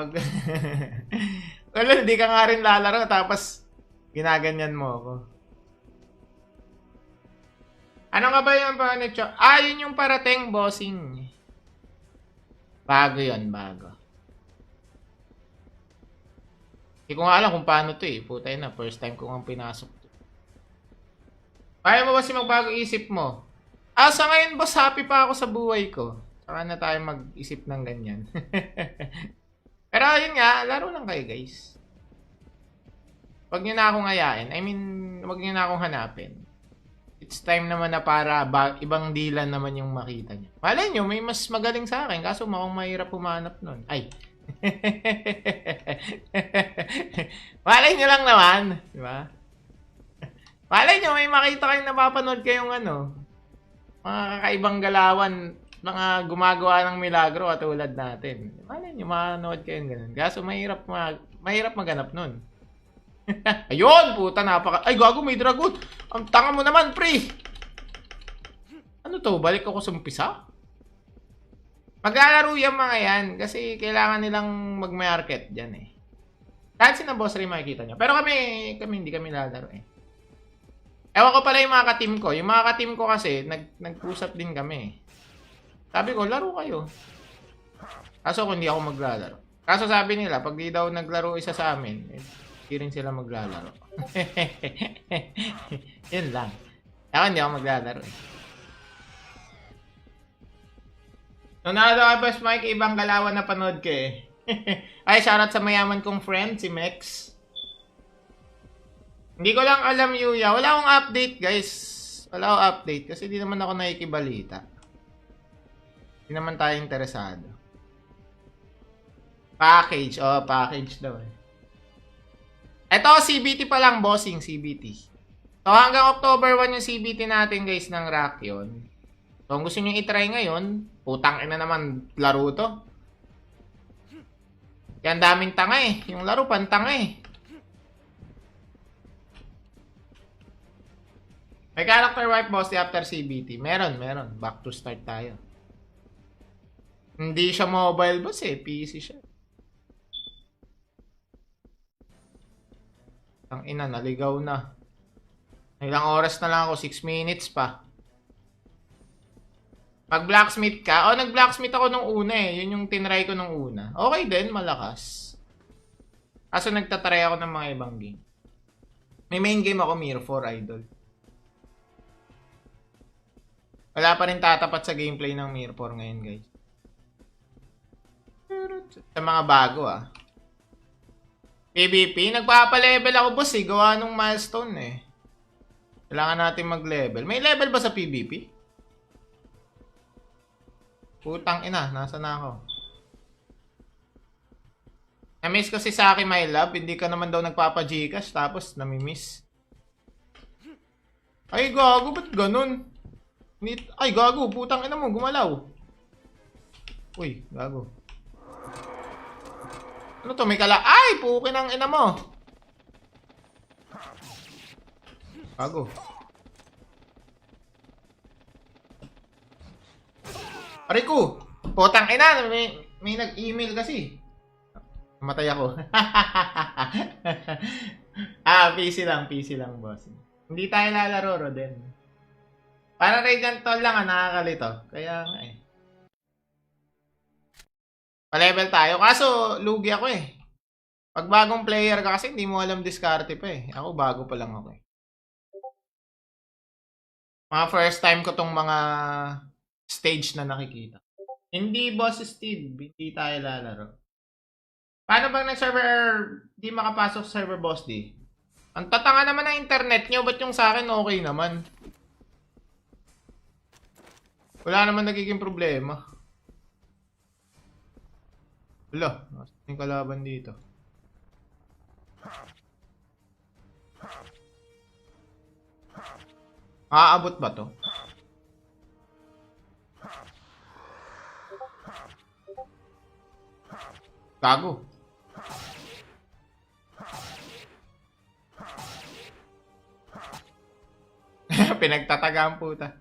Well, di ka nga rin lalaro, tapos ginaganyan mo ako. Ano nga ba yung panito? Yun yung parating, bossing. Bago yun, bago. Hindi ko nga alam kung paano to eh. Putay na, first time ko nga pinasok to. Kaya mo ba si magbago isip mo? Sa ngayon, boss, happy pa ako sa buhay ko. Saka na tayo mag-isip ng ganyan. Pero yun nga, laro lang kayo guys. Huwag nyo na akong ayain. I mean, huwag nyo na akong hanapin. It's time naman na para ibang dilan naman yung makita nyo. Malay nyo, may mas magaling sa akin. Kaso mukhang mahirap pumanap nun. Ay. Malay nyo lang naman. Diba? Malay nyo, may makita kayong napapanood kayong mga kakaibang galawan, mga gumagawa ng milagro katulad natin. Malay nyo, manood kayong ganun. Kaso mahirap maganap nun. Ayun, puta, ay, gago, may dragon. Ang tanga mo naman, pre. Ano to? Balik ako sa umpisa? Maglalaro yung mga yan kasi kailangan nilang mag-market dyan eh. Kahit si na boss rin makikita nyo. Pero kami hindi kami lalaro eh. Ewan ko pala yung mga ka-team ko. Yung mga ka-team ko kasi, nag-usap din kami. Sabi ko, laro kayo. Kaso kung hindi ako maglalaro. Kaso sabi nila, pag di daw naglaro isa sa amin, hindi rin sila maglalaro. Yun lang. Ako hindi ako maglalaro eh. Nunado ka, Boss Mike, ibang galawan na panood ka eh. Ay, shoutout sa mayaman kong friend, si Mex. Hindi ko lang alam, Yuya. Wala akong update, guys. Wala akong update kasi di naman ako nakikibalita. Hindi naman tayo interesado. Package. Package daw eh. Ito, CBT pa lang, bossing, CBT. So, hanggang October 1 yung CBT natin, guys, ng Rakion. So, kung gusto nyo i-try ngayon, putang ina naman, laro to. Yan, daming tanga eh. Yung laro, pantanga eh. May character wipe, boss, after CBT. Meron. Back to start tayo. Hindi siya mobile, boss eh. PC siya. Ang ina, naligaw na. Ilang oras na lang ako, 6 minutes pa. Mag-blacksmith ka? Nag-blacksmith ako nung una eh. Yun yung tinry ko nung una. Okay din, malakas. Kaso nagtatry ako ng mga ibang game. May main game ako, Mirror 4 Idol. Wala pa rin tatapat sa gameplay ng Mirror 4 ngayon, guys. Sa mga bago PvP, nagpapalevel ako, boss eh. Gawa nung milestone eh. Kailangan natin mag-level. May level ba sa PvP? Putang ina, nasa na ako? Na-miss ko si Saki, my love. Hindi ka naman daw nagpapa-Gcash, tapos namimiss. Ay, gago, ba't ganun? Ay, gago, putang ina mo, gumalaw. Uy, gago. Ano to, may ay, pukin ang ina mo. Gago. Aray ko, putang ina, may nag-email kasi. Namatay ako. PC lang, boss. Hindi tayo lalaro, Roden. Para kay ganito lang, nakakalito. Kaya nga eh. Pa-level tayo. Kaso, lugi ako eh. Pag bagong player ka kasi, hindi mo alam diskarte pa eh. Ako, bago pa lang ako eh. Mga first time ko tong mga stage na nakikita. Hindi, Boss Steve. Hindi tayo lalaro. Paano bang nag-server di makapasok sa server, Boss D? Ang tatanga naman ng internet nyo. Ba't yung sa akin okay naman? Wala naman nagiging problema. Wala. Nasaan yung kalaban dito? Maaabot ba to? Gago. Pinagtataga ang puta.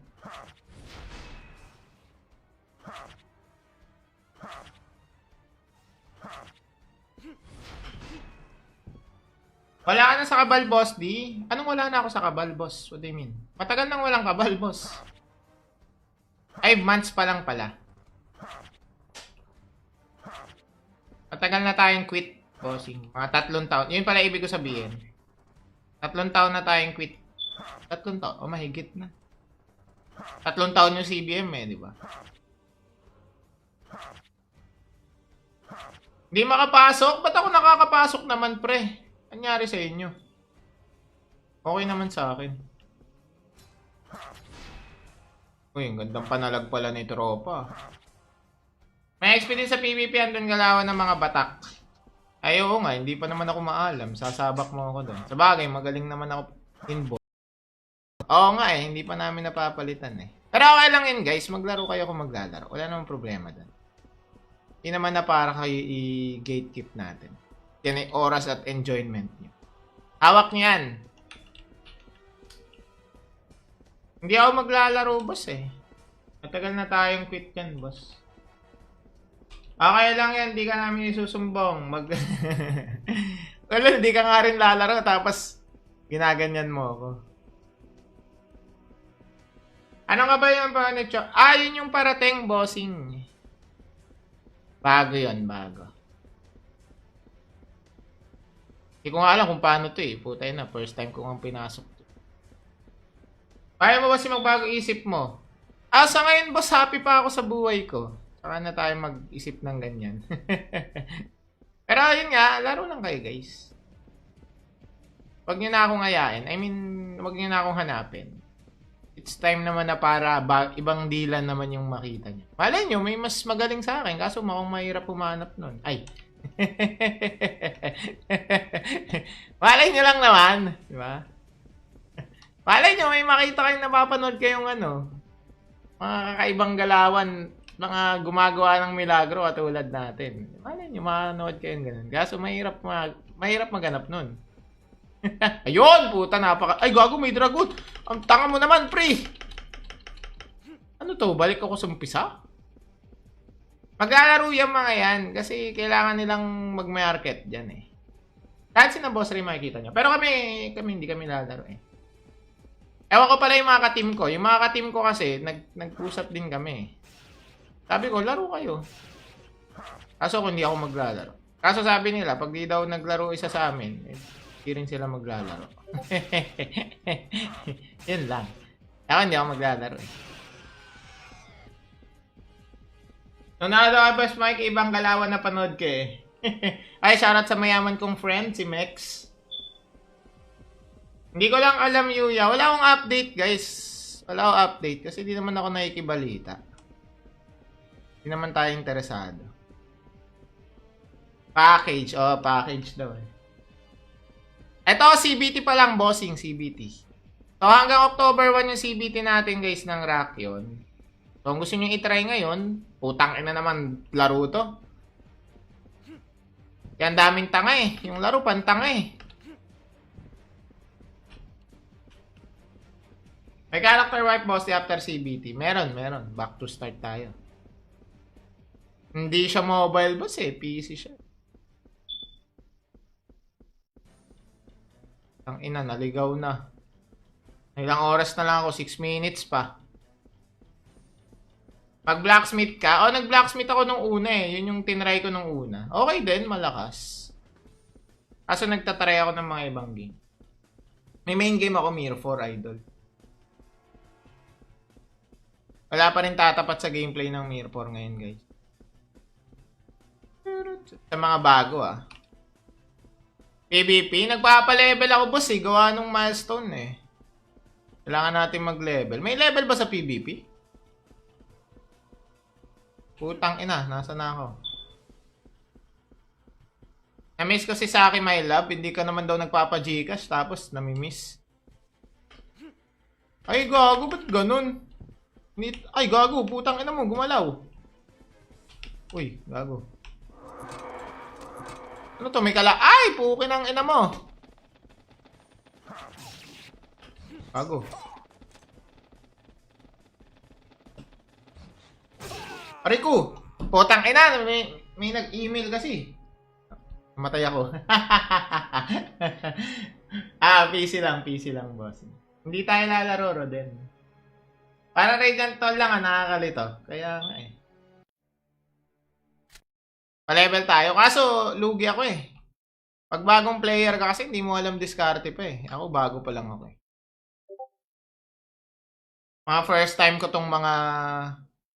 Wala ka na sa kabal, boss, di? Anong wala na ako sa kabal, boss? What do you mean? Matagal nang walang kabal, boss. 5 months pa lang pala. Matagal na tayong quit, bossing. Mga 3 taon. Yun pala ibig ko sabihin. 3 taon na tayong quit. 3 taon? O, mahigit na. 3 taon yung CBM eh, di ba? Hindi makapasok? Ba't ako nakakapasok naman, pre? Anyari sa inyo? Okay naman sa akin. Uy, ang gandang panalag pala ni tropa. May experience sa PvP andun galawan ng mga batak. Ay, oo nga, hindi pa naman ako maalam. Sasabak mo ako doon. Sabagay, magaling naman ako inbox. Oo nga eh, hindi pa namin napapalitan eh. Pero okay lang yun guys, maglaro kayo kung maglalaro. Wala namang problema doon. Hindi naman na para kayo i-gatekeep natin. Yan ay oras at enjoyment nyo. Hawak nyo yan. Hindi ako maglalaro, boss eh. Matagal na tayong quit yan, boss. Okay lang yan, di ka namin isusumbong. Wala, di ka nga rin lalaro, tapos ginaganyan mo ako. Ano nga ba yung panito? Ah, yun yung parating, bossing. Bago yun, bago. Hindi ko nga alam kung paano to eh. Putay na, first time ko nga pinasok to. Kaya mo ba si magbago isip mo? Ah, sa ngayon boss, happy pa ako sa buhay ko. Saka na tayo mag-isip ng ganyan. Pero yun nga, laro lang kayo guys. Huwag nyo na akong ayain. I mean, huwag nyo na akong hanapin. It's time naman na para ibang dilan naman yung makita nyo. Malay nyo, may mas magaling sa akin. Kaso mukhang mahirap pumanap nun. Ay. Malay nyo lang naman, di ba? Malay nyo, may makita kayong napapanood kayong mga kakaibang galawan, mga gumagawa ng milagro katulad natin. Malay nyo, manood kayong ganun. Kaso mahirap maganap nun. Ayun, puta, ay gago, may dragon. Ang tanga mo naman, pre. Ano to, balik ako sa umpisa? Maglalaro yung mga yan kasi kailangan nilang mag-market dyan eh. Kahit sina boss rin makikita nyo. Pero kami hindi kami lalaro eh. Ewan ko pala yung mga ka-team ko. Yung mga ka-team ko kasi, nag-usap din kami. Sabi ko, laro kayo. Kaso kung hindi ako maglalaro. Kaso sabi nila, pag di daw naglaro isa sa amin, hindi rin sila maglalaro. Yun lang. Ako hindi ako maglalaro eh. Nunado ka, Boss Mike, ibang galawan na panood ka eh. Ay, shoutout sa mayaman kong friend, si Mex. Hindi ko lang alam, Yuya. Wala akong update, guys. Wala akong update kasi di naman ako nakikibalita. Di naman tayo interesado. Package. Oh, package daw eh. Eto, CBT pa lang, bossing, CBT. So, hanggang October 1 yung CBT natin, guys, ng Rakion. So, kung gusto nyo itry ngayon, putang ina naman laro to. Yan daming tanga eh. Yung laro pantanga eh. May character wipe boss after CBT. Meron. Back to start tayo. Hindi siya mobile boss eh. PC siya. Ang ina, naligaw na. Ilang oras na lang ako. 6 minutes pa. Pag blacksmith ka, nag-blacksmith ako nung una eh. Yun yung tinry ko nung una. Okay din, malakas. Kaso nagtatry ako ng mga ibang game. May main game ako, Mirror 4 Idol. Wala pa rin tatapat sa gameplay ng Mirror 4 ngayon, guys. Sa mga bago PvP, nagpapalevel ako boss eh. Gawa nung milestone eh. Kailangan natin mag-level. May level ba sa PvP? Putang ina, nasa na ako? Na-miss ko si Saki my love, hindi ka naman daw nagpapa-Gcash tapos nami-miss. Ay, gago. Ba't ganun? Ay, gago. Putang ina mo. Gumalaw. Uy, gago. Ano to? May kala... Ay! Pukin ang ina mo. Gago. Aray ko. Putang ina. May nag-email kasi. Namatay ako. PC lang, boss. Hindi tayo lalaro, Roden. Para Radiant Toll lang, nakakalito. Kaya nga eh. Pa-level tayo. Kaso, lugi ako eh. Pag bagong player ka kasi, hindi mo alam diskarte pa eh. Ako, bago pa lang ako eh. Mga first time ko tong mga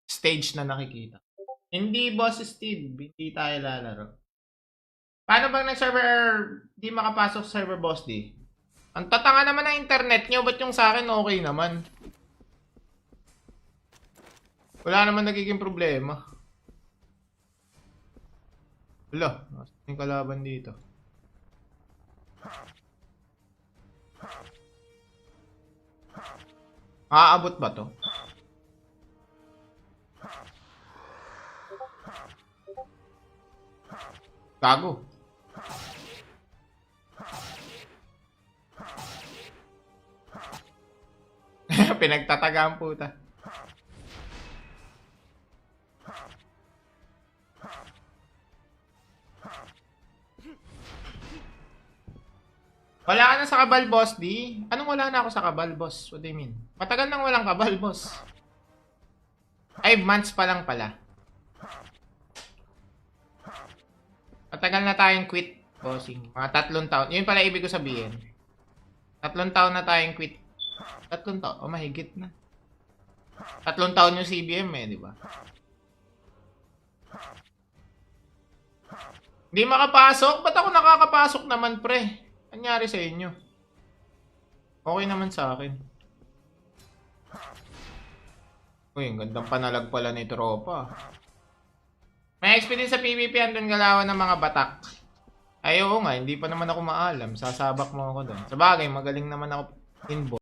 stage na nakikita. Hindi, Boss Steve. Hindi tayo lalaro. Paano bang nag-server di makapasok sa server, Boss D? Ang tatanga naman ng internet nyo. Ba't yung sa akin okay naman? Wala naman nagiging problema. Wala. Yung kalaban dito. Aabot ba to? Gago. Pinagtataga ang puta. Wala ka na sa kabal, boss, di? Anong wala na ako sa kabal, boss? What do you mean? Matagal nang walang kabal, boss. 5 months pa lang pala. Matagal na tayong quit, bossing. Mga 3 taon. Yun pala ibig ko sabihin. 3 taon na tayong quit. 3 taon? Oh, mahigit na. 3 taon yung CBM eh, di ba? Hindi makapasok? Ba't ako nakakapasok naman, pre? Anyari sa inyo? Okay naman sa akin. Uy, ang gandang panalag pala ni tropa. May experience sa PvP, andun galawan ng mga batak. Ay, oo nga, hindi pa naman ako maalam. Sasabak mo ako doon. Sabagay, magaling naman ako inbox.